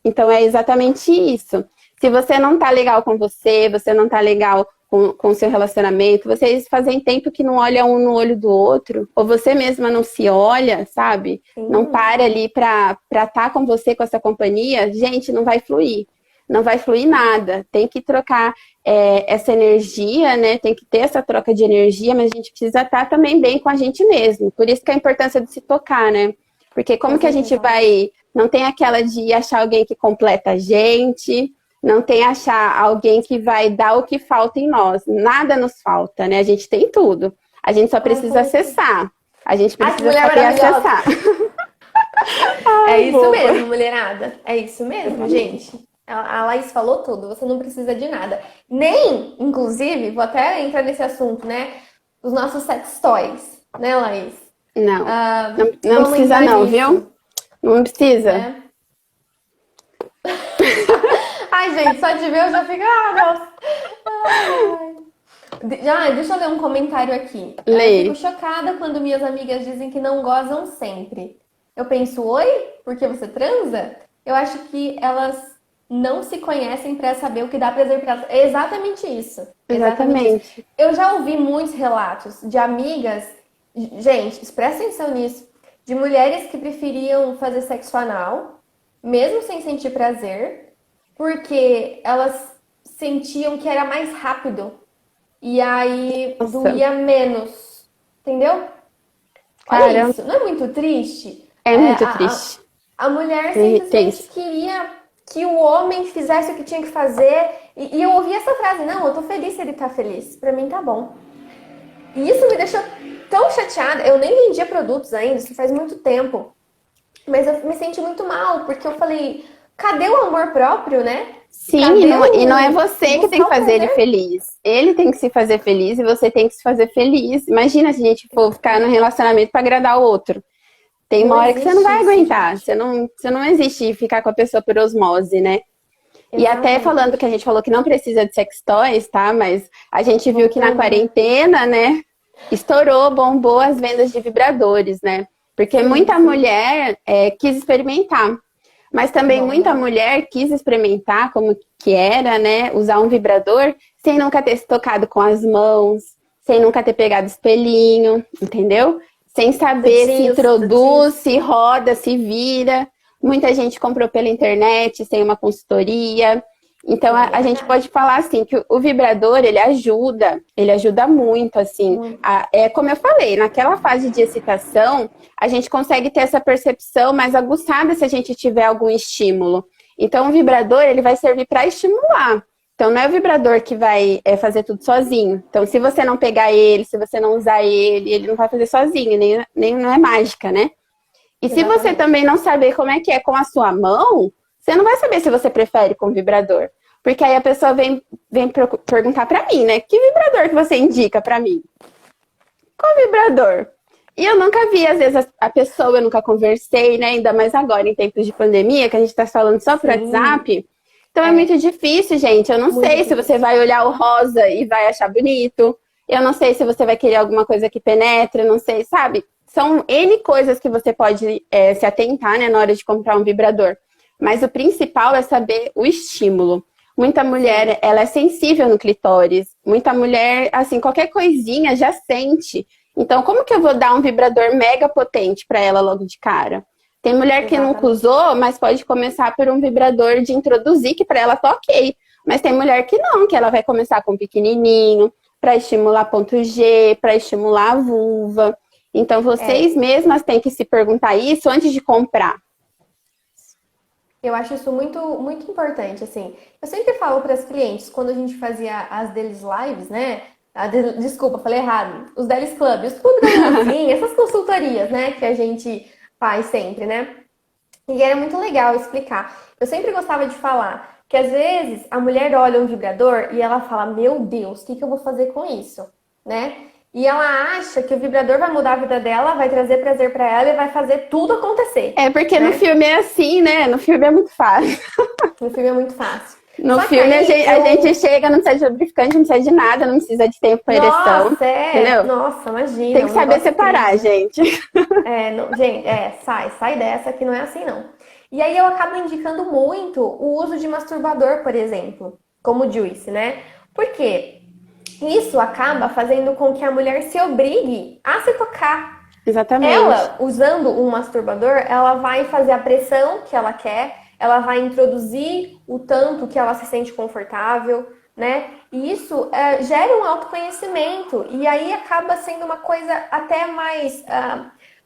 Então é exatamente isso. Se você não tá legal com você, você não tá legal com o seu relacionamento, vocês fazem tempo que não olham um no olho do outro, ou você mesma não se olha, sabe? Não Sim, para ali pra estar com você, com essa companhia, gente, não vai fluir. Não vai fluir nada. Tem que trocar essa energia, né? Tem que ter essa troca de energia, mas a gente precisa estar também bem com a gente mesmo. Por isso que é a importância de se tocar, né? Porque com como que a gente certeza, vai. Não tem aquela de achar alguém que completa a gente, não tem achar alguém que vai dar o que falta em nós. Nada nos falta, né? A gente tem tudo. A gente só Ai, precisa falou tudo. acessar. A gente Ai, que precisa mulher saber maravilhosa. acessar. É Ai, isso boba. mesmo, mulherada. É isso mesmo, gente. A Laís falou tudo. Você não precisa de nada. Nem, inclusive, vou até entrar nesse assunto, né? Os nossos sex toys, né, Laís? Não. Não Vamos precisa entrar não, viu? nisso, Não precisa. né? Ai, gente, só de ver eu já fico. Ah, nossa. Ai. Deixa eu ler um comentário aqui. Fico Lê. chocada quando minhas amigas dizem que não gozam sempre. Eu penso, oi? Porque você transa? Eu acho que elas não se conhecem para saber o que dá prazer para elas. É exatamente isso. Exatamente isso. Exatamente. Eu já ouvi muitos relatos de amigas, gente, presta atenção nisso, de mulheres que preferiam fazer sexo anal, mesmo sem sentir prazer, porque elas sentiam que era mais rápido e aí Nossa, doía menos. Entendeu? Olha cara, isso, não é muito triste? é É, muito triste. a mulher É simplesmente tenso. queria que o homem fizesse o que tinha que fazer. E eu ouvi essa frase, não, eu tô feliz se ele tá feliz. Pra mim tá bom. E isso me deixou tão chateada. Eu nem vendia produtos ainda, isso faz muito tempo. Mas eu me senti muito mal, porque eu falei, cadê o amor próprio, né? Sim, e não é você que tem que fazer ele feliz. Ele tem que se fazer feliz e você tem que se fazer feliz. Imagina se a gente for ficar no relacionamento para agradar o outro. Tem uma Não hora que você não existe vai isso, aguentar. gente. Você não existe ficar com a pessoa por osmose, né? E até falando que a Exatamente. gente falou que não precisa de sex toys, tá? Mas a gente viu que na Voltando, né? quarentena, né? Estourou, bombou as vendas de vibradores, né? Porque Sim, muita sim. mulher quis experimentar. Mas também muita Bom. mulher quis experimentar como que era, né? Usar um vibrador sem nunca ter se tocado com as mãos, sem nunca ter pegado espelhinho, entendeu? Sem saber se Do Diz. introduz, se roda, se vira. Muita gente comprou pela internet, sem uma consultoria. Então, Sim, é a gente verdade. pode falar assim que o vibrador, ele ajuda muito, assim. Muito. É como eu falei, naquela fase de excitação, a gente consegue ter essa percepção mais aguçada se a gente tiver algum estímulo. Então, o vibrador, ele vai servir para estimular. Então, não é o vibrador que vai fazer tudo sozinho. Então, se você não pegar ele, se você não usar ele não vai fazer sozinho, nem não é mágica, né? E se você Exatamente. também não saber como é que é com a sua mão, você não vai saber se você prefere com vibrador. Porque aí a pessoa vem perguntar pra mim, né? Que vibrador que você indica pra mim? Qual vibrador? E eu nunca vi, às vezes, a pessoa, eu nunca conversei, né? Ainda mais agora, em tempos de pandemia, que a gente tá falando só por Sim, WhatsApp. Então é é muito difícil, gente. Eu não muito sei se você difícil. vai olhar o rosa e vai achar bonito. Eu não sei se você vai querer alguma coisa que penetre, eu não sei, sabe? São N coisas que você pode se atentar, né, na hora de comprar um vibrador. Mas o principal é saber o estímulo. Muita Sim, mulher, ela é sensível no clitóris. Muita mulher, assim, qualquer coisinha já sente. Então, como que eu vou dar um vibrador mega potente para ela logo de cara? Tem mulher que nunca exatamente. usou, mas pode começar por um vibrador de introduzir, que para ela tá ok. Mas tem mulher que não, que ela vai começar com pequenininho, para estimular ponto G, para estimular a vulva. Então, vocês É, mesmas têm que se perguntar isso antes de comprar. eu acho isso muito, muito importante, assim. Eu sempre falo para as clientes, quando a gente fazia as deles lives, né? Desculpa, falei errado. Os Delis Club, os Clube da Mimosinha, essas consultorias, né? Que a gente faz sempre, né? E era muito legal explicar. Eu sempre gostava de falar que às vezes a mulher olha um vibrador e ela fala: Meu Deus, o que que eu vou fazer com isso? Né? E ela acha que o vibrador vai mudar a vida dela, vai trazer prazer pra ela e vai fazer tudo acontecer, É porque no né? filme é assim, né? No filme é muito fácil. No filme é muito fácil. No Só que filme aí a gente eu. chega, não precisa de lubrificante, não precisa de nada, não precisa de tempo para ereção, Nossa, é. entendeu? Nossa, Tem imagina, que um saber negócio separar, incrível. gente. É, gente, sai dessa que não é assim não. E aí eu acabo indicando muito o uso de masturbador, por exemplo, como juice, né? Porque isso acaba fazendo com que a mulher se obrigue a se tocar. Exatamente. Ela, usando um masturbador, ela vai fazer a pressão que ela quer, ela vai introduzir o tanto que ela se sente confortável, né? E isso gera um autoconhecimento e aí acaba sendo uma coisa até mais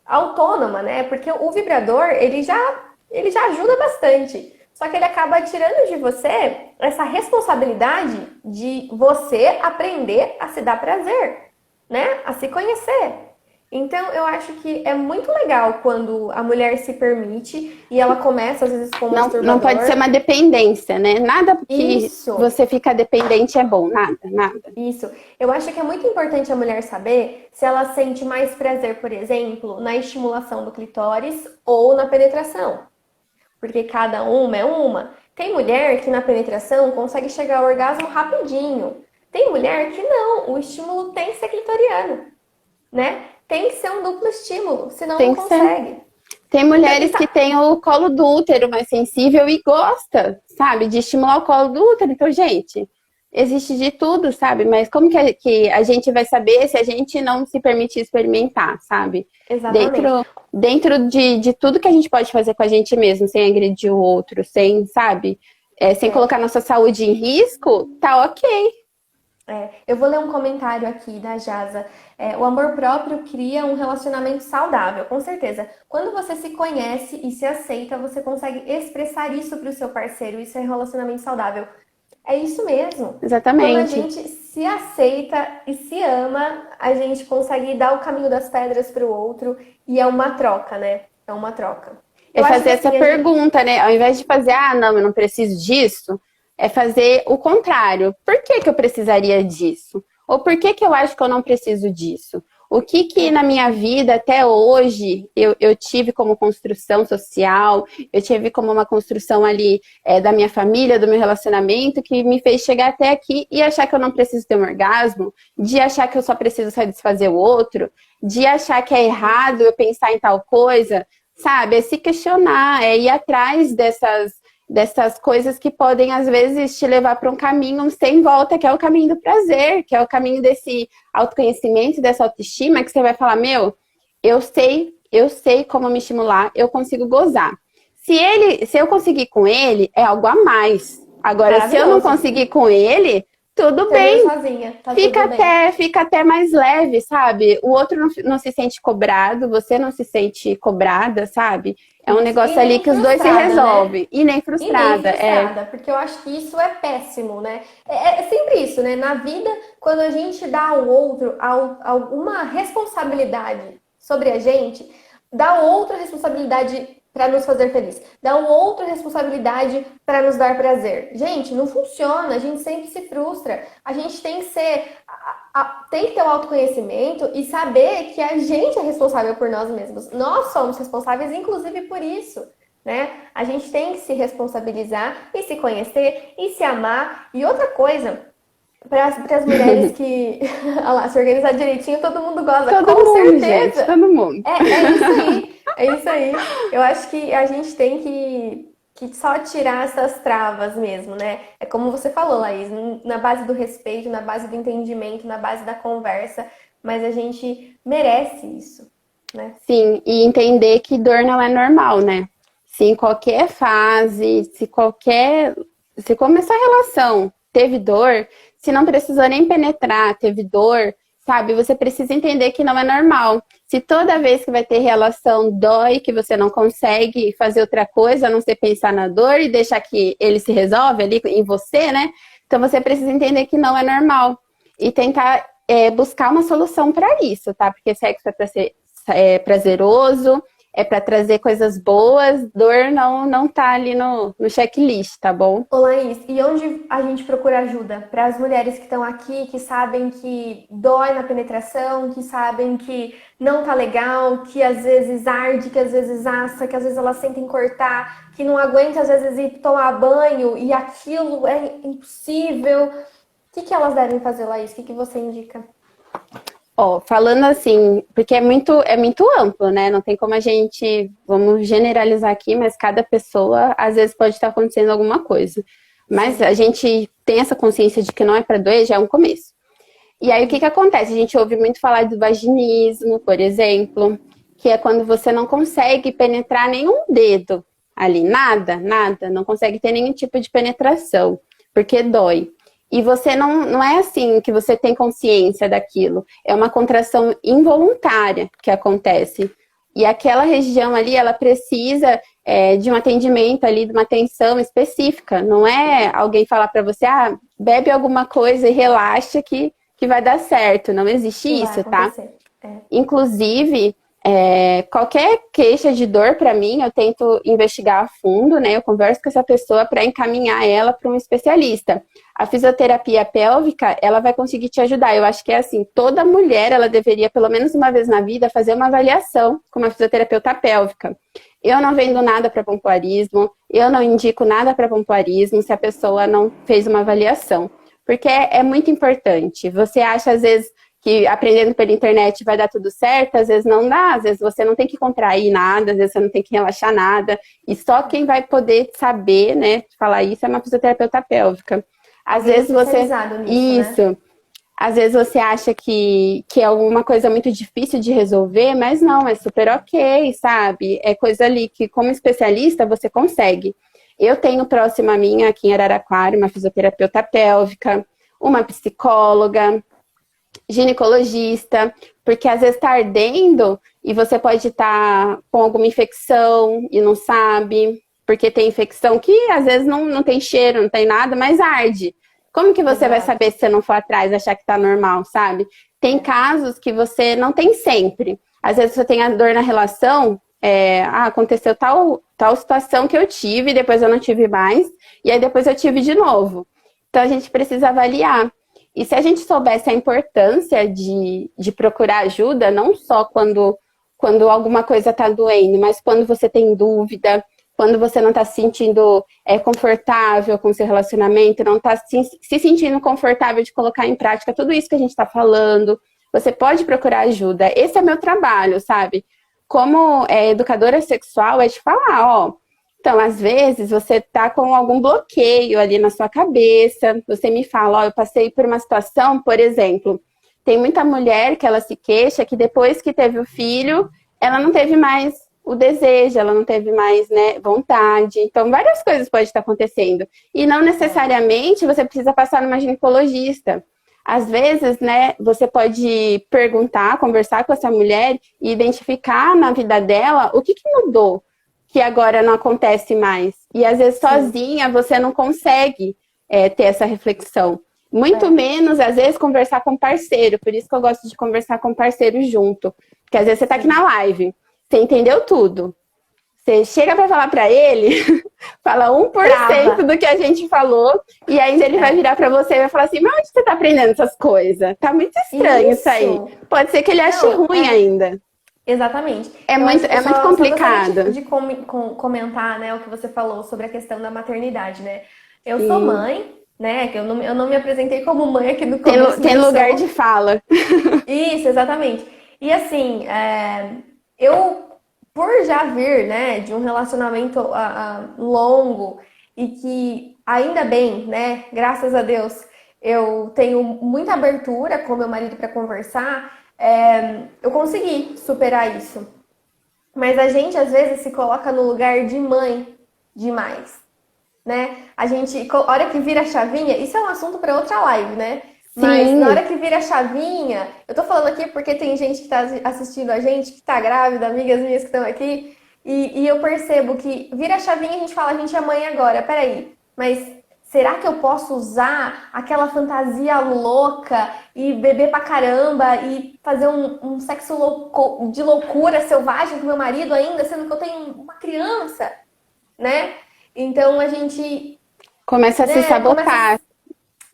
autônoma, né? Porque o vibrador, ele já ajuda bastante. Só que ele acaba tirando de você essa responsabilidade de você aprender a se dar prazer, né? A se conhecer. Então, eu acho que é muito legal quando a mulher se permite e ela começa, às vezes, com o Não pode ser masturbador. uma dependência, né? Nada que Isso, você fica dependente é bom, nada, nada. isso. Eu acho que é muito importante a mulher saber se ela sente mais prazer, por exemplo, na estimulação do clitóris ou na penetração. Porque cada uma é uma. Tem mulher que na penetração consegue chegar ao orgasmo rapidinho. Tem mulher que não, o estímulo tem que ser clitoriano, né? Tem que ser um duplo estímulo, senão não Tem que ser. consegue. Tem Então, mulheres que têm o colo do útero mais sensível e gosta, sabe, de estimular o colo do útero. Então, gente, existe de tudo, sabe? Mas como que a gente vai saber se a gente não se permitir experimentar, sabe? exatamente. Dentro de tudo que a gente pode fazer com a gente mesmo, sem agredir o outro, sem, sabe? Sem É, colocar nossa saúde em risco, tá ok. eu vou ler um comentário aqui da Jaza. O amor próprio cria um relacionamento saudável, com certeza. Quando você se conhece e se aceita, você consegue expressar isso para o seu parceiro. Isso é relacionamento saudável. É isso mesmo. Quando a Exatamente. gente se aceita e se ama, a gente consegue dar o caminho das pedras para o outro e é uma troca, né? É uma troca. É Eu acho fazer que essa assim, a gente. pergunta, né? Ao invés de fazer, ah, não, eu não preciso disso. é fazer o contrário. Por que que eu precisaria disso? Ou por que que eu acho que eu não preciso disso? O que que na minha vida até hoje eu tive como construção social, eu tive como uma construção ali da minha família, do meu relacionamento, que me fez chegar até aqui e achar que eu não preciso ter um orgasmo, de achar que eu só preciso satisfazer o outro, de achar que é errado eu pensar em tal coisa, sabe? É se questionar, é ir atrás dessas coisas que podem, às vezes, te levar para um caminho sem volta, que é o caminho do prazer, que é o caminho desse autoconhecimento, dessa autoestima, que você vai falar, meu, eu sei como me estimular, eu consigo gozar. Se eu conseguir com ele, é algo a mais. Agora, se eu não conseguir com ele, tudo bem. Sozinha, tá tudo bem. Fica até mais leve, sabe? O outro não se sente cobrado, você não se sente cobrada, sabe? É um negócio ali que os dois se resolvem. Né? E nem frustrada. Porque eu acho que isso é péssimo, né? É sempre isso, né? Na vida, quando a gente dá ao outro alguma responsabilidade sobre a gente, dá outra responsabilidade para nos fazer feliz, dá uma outra responsabilidade para nos dar prazer. Gente, não funciona, a gente sempre se frustra. A gente tem que tem que ter o autoconhecimento e saber que a gente é responsável por nós mesmos. Nós somos responsáveis, inclusive, por isso, né? A gente tem que se responsabilizar e se conhecer e se amar. E outra coisa, para as mulheres que olha lá, se organizar direitinho, todo mundo gosta, com certeza. Gente, todo mundo. É isso aí. É isso aí. Eu acho que a gente tem que só tirar essas travas mesmo, né? É como você falou, Laís, na base do respeito, na base do entendimento, na base da conversa, mas a gente merece isso, né? Sim, e entender que dor não é normal, né? Se em qualquer fase, se começar a relação teve dor, se não precisou nem penetrar, teve dor, sabe? Você precisa entender que não é normal. Se toda vez que vai ter relação dói, que você não consegue fazer outra coisa, a não ser pensar na dor e deixar que ele se resolve ali em você, né? Então você precisa entender que não é normal. E tentar buscar uma solução para isso, tá? Porque sexo é para ser prazeroso, é para trazer coisas boas, dor não tá ali no checklist, tá bom? Ô Laís, e onde a gente procura ajuda? Para as mulheres que estão aqui, que sabem que dói na penetração, que sabem que não tá legal, que às vezes arde, que às vezes assa, que às vezes elas sentem cortar, que não aguenta às vezes ir tomar banho e aquilo é impossível. O que elas devem fazer, Laís? O que você indica? Ó, falando assim, porque é muito amplo, né? Não tem como vamos generalizar aqui, mas cada pessoa, às vezes, pode estar acontecendo alguma coisa. Mas a gente tem essa consciência de que não é para doer, já é um começo. E aí, o que acontece? A gente ouve muito falar do vaginismo, por exemplo, que é quando você não consegue penetrar nenhum dedo ali, nada, não consegue ter nenhum tipo de penetração, porque dói. E você não é assim que você tem consciência daquilo. É uma contração involuntária que acontece. E aquela região ali, ela precisa de um atendimento ali, de uma atenção específica. Não é alguém falar para você, bebe alguma coisa e relaxa que vai dar certo. Não existe isso, tá? Inclusive, qualquer queixa de dor para mim, eu tento investigar a fundo, né? Eu converso com essa pessoa para encaminhar ela para um especialista. A fisioterapia pélvica, ela vai conseguir te ajudar. Eu acho que é assim, toda mulher, ela deveria, pelo menos uma vez na vida, fazer uma avaliação com uma fisioterapeuta pélvica. Eu não vendo nada para pompoarismo, eu não indico nada para pompoarismo se a pessoa não fez uma avaliação. Porque é muito importante. Você acha, às vezes, que aprendendo pela internet vai dar tudo certo, às vezes não dá, às vezes você não tem que contrair nada, às vezes você não tem que relaxar nada. E só quem vai poder saber, né, falar isso é uma fisioterapeuta pélvica. Às vezes você... Isso. Né? Às vezes você acha que é alguma coisa muito difícil de resolver, mas não, é super ok, sabe? É coisa ali que, como especialista, você consegue. Eu tenho próxima a minha, aqui em Araraquara, uma fisioterapeuta pélvica, uma psicóloga, ginecologista, porque às vezes está ardendo e você pode estar com alguma infecção e não sabe... Porque tem infecção que às vezes não tem cheiro, não tem nada, mas arde. Como que você vai saber se você não for atrás, achar que tá normal, sabe? Tem casos que você não tem sempre. Às vezes você tem a dor na relação, aconteceu tal situação que eu tive, depois eu não tive mais, e aí depois eu tive de novo. Então a gente precisa avaliar. E se a gente soubesse a importância de procurar ajuda, não só quando alguma coisa está doendo, mas quando você tem dúvida, quando você não está se sentindo confortável com o seu relacionamento, não está se sentindo confortável de colocar em prática tudo isso que a gente está falando, você pode procurar ajuda. Esse é meu trabalho, sabe? Como educadora sexual, é te falar, ó. Então, às vezes, você tá com algum bloqueio ali na sua cabeça, você me fala, ó, eu passei por uma situação, por exemplo, tem muita mulher que ela se queixa que depois que teve o filho, ela não teve mais o desejo, ela não teve mais, né, vontade. Então, várias coisas podem estar acontecendo. E não necessariamente você precisa passar numa ginecologista. Às vezes, né, você pode perguntar, conversar com essa mulher e identificar na vida dela o que mudou, que agora não acontece mais. E às vezes sozinha você não consegue ter essa reflexão. Muito menos, às vezes, conversar com parceiro. Por isso que eu gosto de conversar com parceiro junto. Porque às vezes você tá aqui na live, você entendeu tudo. Você chega para falar para ele, fala 1% Trava. do que a gente falou, e ainda ele vai virar para você e vai falar assim, mas onde você tá aprendendo essas coisas? Tá muito estranho isso aí. Pode ser que ele ache ruim ainda. Exatamente. É muito complicado. Só de comentar, né, o que você falou sobre a questão da maternidade, né? Eu sou mãe, né? Que eu não me apresentei como mãe aqui no começo. Tem lugar de fala. Isso, exatamente. E assim, eu, por já vir, né, de um relacionamento longo e que, ainda bem, né, graças a Deus, eu tenho muita abertura com meu marido para conversar, eu consegui superar isso. Mas a gente, às vezes, se coloca no lugar de mãe demais, né? A gente, a hora que vira a chavinha, isso é um assunto para outra live, né? Mas na hora que vira a chavinha, eu tô falando aqui porque tem gente que tá assistindo a gente, que tá grávida, amigas minhas que estão aqui, e eu percebo que vira a chavinha e a gente fala, a gente é mãe agora, peraí, mas será que eu posso usar aquela fantasia louca e beber pra caramba e fazer um sexo de loucura selvagem com meu marido ainda, sendo que eu tenho uma criança, né? Então a gente começa a se sabotar.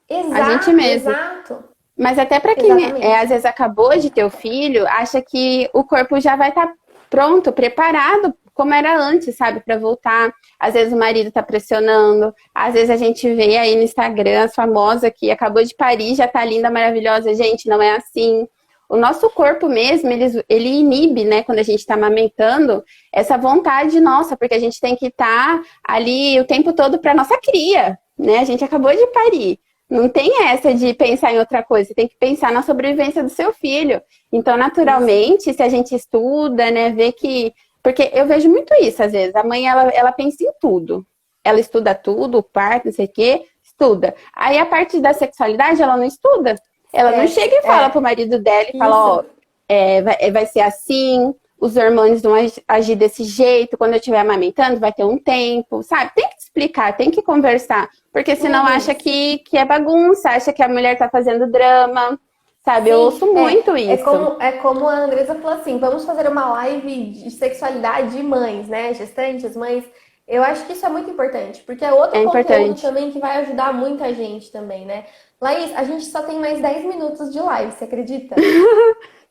Exato, a gente mesmo. Exato. Mas até para quem às vezes acabou de ter o filho, acha que o corpo já vai estar pronto, preparado, como era antes, sabe, para voltar. Às vezes o marido tá pressionando, às vezes a gente vê aí no Instagram as famosas que acabou de parir, já tá linda, maravilhosa. Gente, não é assim. O nosso corpo mesmo, ele inibe, né, quando a gente tá amamentando, essa vontade nossa, porque a gente tem que estar ali o tempo todo para nossa cria, né? A gente acabou de parir. Não tem essa de pensar em outra coisa, você tem que pensar na sobrevivência do seu filho. Então, naturalmente, se a gente estuda, né, vê que... Porque eu vejo muito isso, às vezes. A mãe, ela pensa em tudo. Ela estuda tudo, o parto, não sei o quê, estuda. Aí, a parte da sexualidade, ela não estuda. Ela não chega e fala pro marido dela e fala, ó, vai ser assim, os hormônios vão agir desse jeito, quando eu estiver amamentando vai ter um tempo, sabe? Tem que explicar, tem que conversar, porque senão acha que é bagunça, acha que a mulher tá fazendo drama, sabe? Eu ouço muito isso. É como a Andresa falou assim, vamos fazer uma live de sexualidade de mães, né? Gestantes, mães. Eu acho que isso é muito importante, porque é outro conteúdo também que vai ajudar muita gente também, né? Laís, a gente só tem mais 10 minutos de live, você acredita?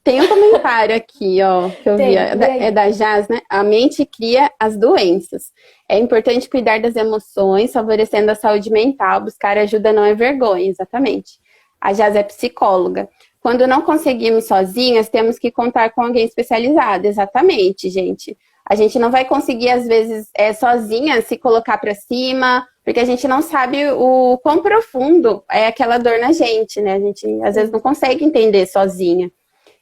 Tem um comentário aqui, ó, que eu vi. É da Jazz, né? A mente cria as doenças. É importante cuidar das emoções, favorecendo a saúde mental. Buscar ajuda não é vergonha, exatamente. A Jazz é psicóloga. Quando não conseguimos sozinhas, temos que contar com alguém especializado. Exatamente, gente. A gente não vai conseguir, às vezes, sozinha se colocar pra cima, porque a gente não sabe o quão profundo é aquela dor na gente, né? A gente, às vezes, não consegue entender sozinha.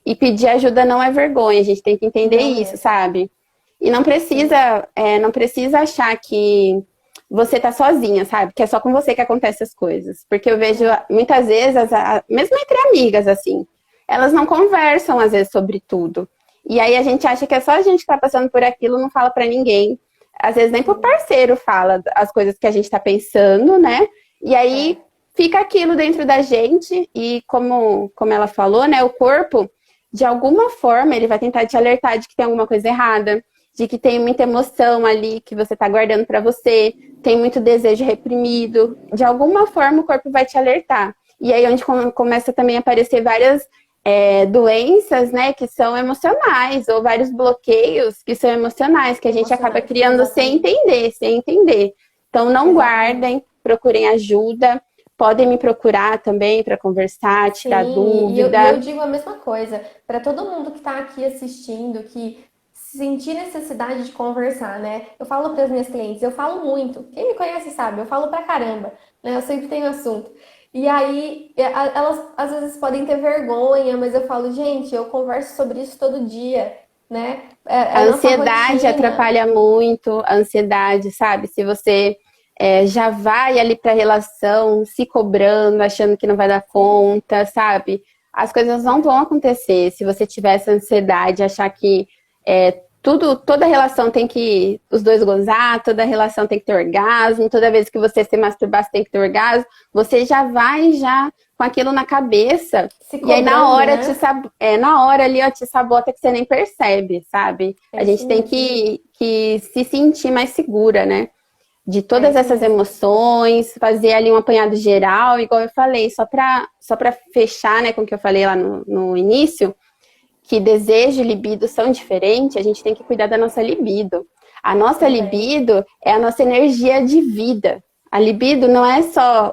E pedir ajuda não é vergonha, a gente tem que entender isso, sabe? E não precisa achar que você tá sozinha, sabe? Que é só com você que acontecem as coisas. Porque eu vejo, muitas vezes, mesmo entre amigas, assim, elas não conversam, às vezes, sobre tudo. E aí a gente acha que é só a gente que tá passando por aquilo, não fala pra ninguém. Às vezes nem pro parceiro fala as coisas que a gente tá pensando, né? E aí fica aquilo dentro da gente e como ela falou, né? O corpo, de alguma forma, ele vai tentar te alertar de que tem alguma coisa errada. de que tem muita emoção ali que você tá guardando para você, tem muito desejo reprimido. De alguma forma o corpo vai te alertar. E aí onde começa também a aparecer várias doenças, né, que são emocionais, ou vários bloqueios que são emocionais, que a gente acaba criando sem entender. Então não guardem, procurem ajuda. Podem me procurar também para conversar, tirar dúvida. E eu digo a mesma coisa. Para todo mundo que está aqui assistindo, que sentir necessidade de conversar, né? Eu falo para as minhas clientes, eu falo muito. Quem me conhece sabe, eu falo pra caramba, né? Eu sempre tenho assunto. E aí, elas às vezes podem ter vergonha, mas eu falo, gente, eu converso sobre isso todo dia, né? A ansiedade atrapalha muito, a ansiedade, sabe? Se você já vai ali para a relação se cobrando, achando que não vai dar conta, sabe? As coisas não vão acontecer se você tiver essa ansiedade, achar que toda relação tem que os dois gozar, toda relação tem que ter orgasmo, toda vez que você se masturbar, você tem que ter orgasmo, você já vai com aquilo na cabeça, e aí na hora, né? Na hora ali, ó, te sabota que você nem percebe, sabe? A gente tem que se sentir mais segura, né? De todas essas emoções, fazer ali um apanhado geral, igual eu falei, só pra fechar, né, com o que eu falei lá no início, que desejo e libido são diferentes, a gente tem que cuidar da nossa libido. A nossa libido é a nossa energia de vida. A libido não é só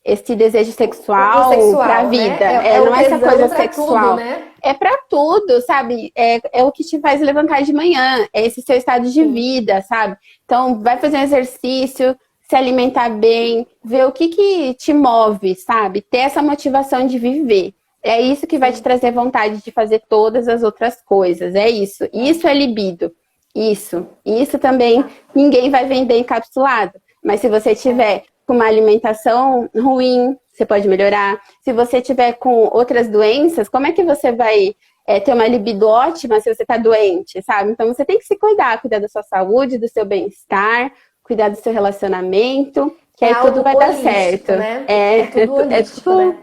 esse desejo sexual para a vida. Né? Não é essa coisa sexual. Tudo, né? É para tudo, sabe? É o que te faz levantar de manhã. É esse seu estado de vida, sabe? Então, vai fazer um exercício, se alimentar bem, ver o que te move, sabe? Ter essa motivação de viver. É isso que vai te trazer vontade de fazer todas as outras coisas. É isso. Isso é libido. Isso. Isso também ninguém vai vender encapsulado. Mas se você tiver com uma alimentação ruim, você pode melhorar. Se você tiver com outras doenças, como é que você vai ter uma libido ótima se você está doente, sabe? Então você tem que se cuidar da sua saúde, do seu bem-estar, cuidar do seu relacionamento, que aí tudo vai dar certo. Né? É tudo holístico, né?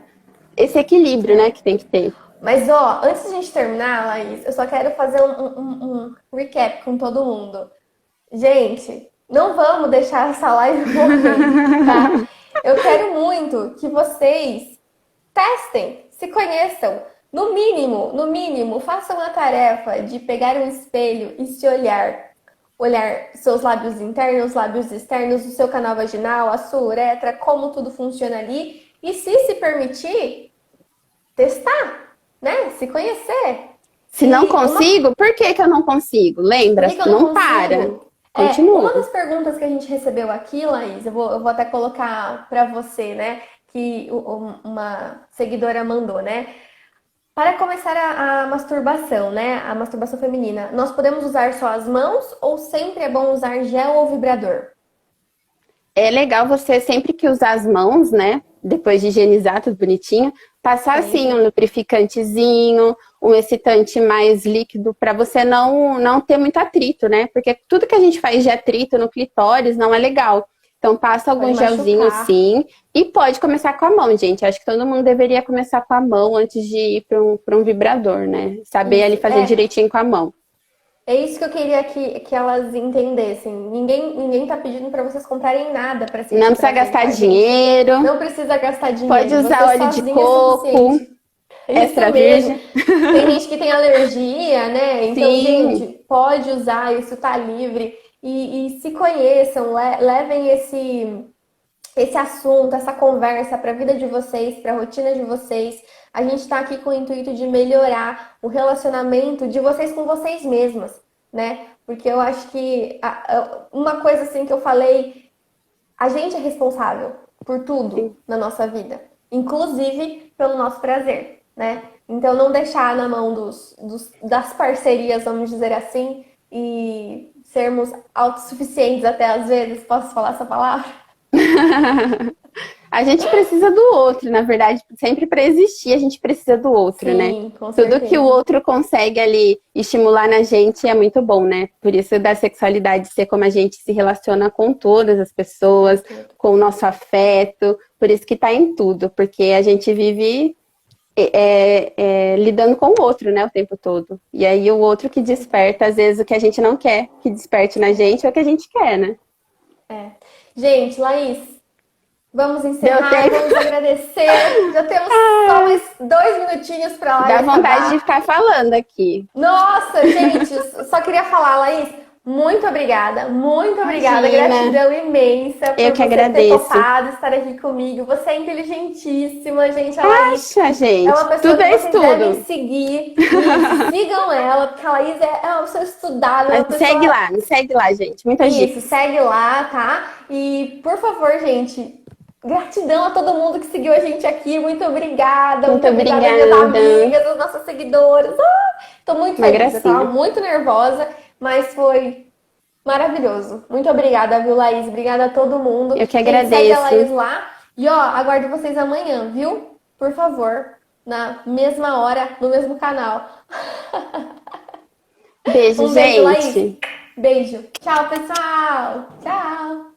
Esse equilíbrio, né, que tem que ter. Mas, ó, antes de a gente terminar, Laís, eu só quero fazer um recap com todo mundo. Gente, não vamos deixar essa live morrer, tá? Eu quero muito que vocês testem, se conheçam. No mínimo, façam a tarefa de pegar um espelho e se olhar. Olhar seus lábios internos, lábios externos, o seu canal vaginal, a sua uretra, como tudo funciona ali. E se permitir, testar, né? Se conhecer. Se não consigo, por que eu não consigo? Lembra? Não para. Continua. Uma das perguntas que a gente recebeu aqui, Laís, eu vou até colocar para você, né? Que uma seguidora mandou, né? Para começar a masturbação, né? A masturbação feminina, nós podemos usar só as mãos ou sempre é bom usar gel ou vibrador? É legal você sempre que usar as mãos, né? Depois de higienizar tudo bonitinho, passar assim um lubrificantezinho, um excitante mais líquido para você não ter muito atrito, né? Porque tudo que a gente faz de atrito no clitóris não é legal. Então passa algum gelzinho assim e pode começar com a mão, gente. Acho que todo mundo deveria começar com a mão antes de ir para um vibrador, né? Saber ali fazer direitinho com a mão. É isso que eu queria que elas entendessem. Ninguém tá pedindo para vocês comprarem nada para se. Não precisa gastar dinheiro. Não precisa gastar dinheiro. Pode usar óleo de coco, extra virgem. Tem gente que tem alergia, né? Então, gente, pode usar, isso tá livre. E se conheçam, levem esse assunto, essa conversa para a vida de vocês, para a rotina de vocês. A gente está aqui com o intuito de melhorar o relacionamento de vocês com vocês mesmas, né? Porque eu acho que uma coisa assim que eu falei, a gente é responsável por tudo na nossa vida, inclusive pelo nosso prazer, né? Então não deixar na mão das parcerias, vamos dizer assim, e sermos autossuficientes até às vezes. Posso falar essa palavra? A gente precisa do outro, na verdade, sempre para existir a gente precisa do outro, né? Com certeza. Tudo que o outro consegue ali estimular na gente é muito bom, né? Por isso da sexualidade ser como a gente se relaciona com todas as pessoas, com o nosso afeto, por isso que tá em tudo, porque a gente vive lidando com o outro, né, o tempo todo. E aí o outro que desperta, às vezes, o que a gente não quer que desperte na gente é o que a gente quer, né? É. Gente, Laís, vamos Deu encerrar, tempo. vamos agradecer. Já temos só mais 2 minutinhos para a Dá live vontade de acabar. ficar falando aqui. Nossa, gente, só queria falar, Laís, muito obrigada, Imagina. gratidão imensa Eu por que você ter agradeço. topado estar aqui comigo. Você é inteligentíssima, gente, a Laís Acha, é gente? uma pessoa Tudo que é vocês devem estudo. seguir. Isso, sigam ela, porque a Laís é uma pessoa estudada, é uma Mas pessoa. me segue lá, gente. Muitas Isso, dicas. segue lá, tá? E, por favor, gente, gratidão a todo mundo que seguiu a gente aqui. Muito Muito obrigada, minhas obrigada. amigas, as nossas seguidoras. Tô muito Uma feliz, eu tava gracinha. muito nervosa, mas foi maravilhoso. Muito obrigada, viu, Laís? Obrigada a todo mundo. Eu que Gente, segue a Laís agradeço. lá. E, ó, aguardo vocês amanhã, viu? Por favor, na mesma hora, no mesmo canal. Beijo, Um beijo, Laís. gente. Beijo. Tchau, pessoal. Tchau.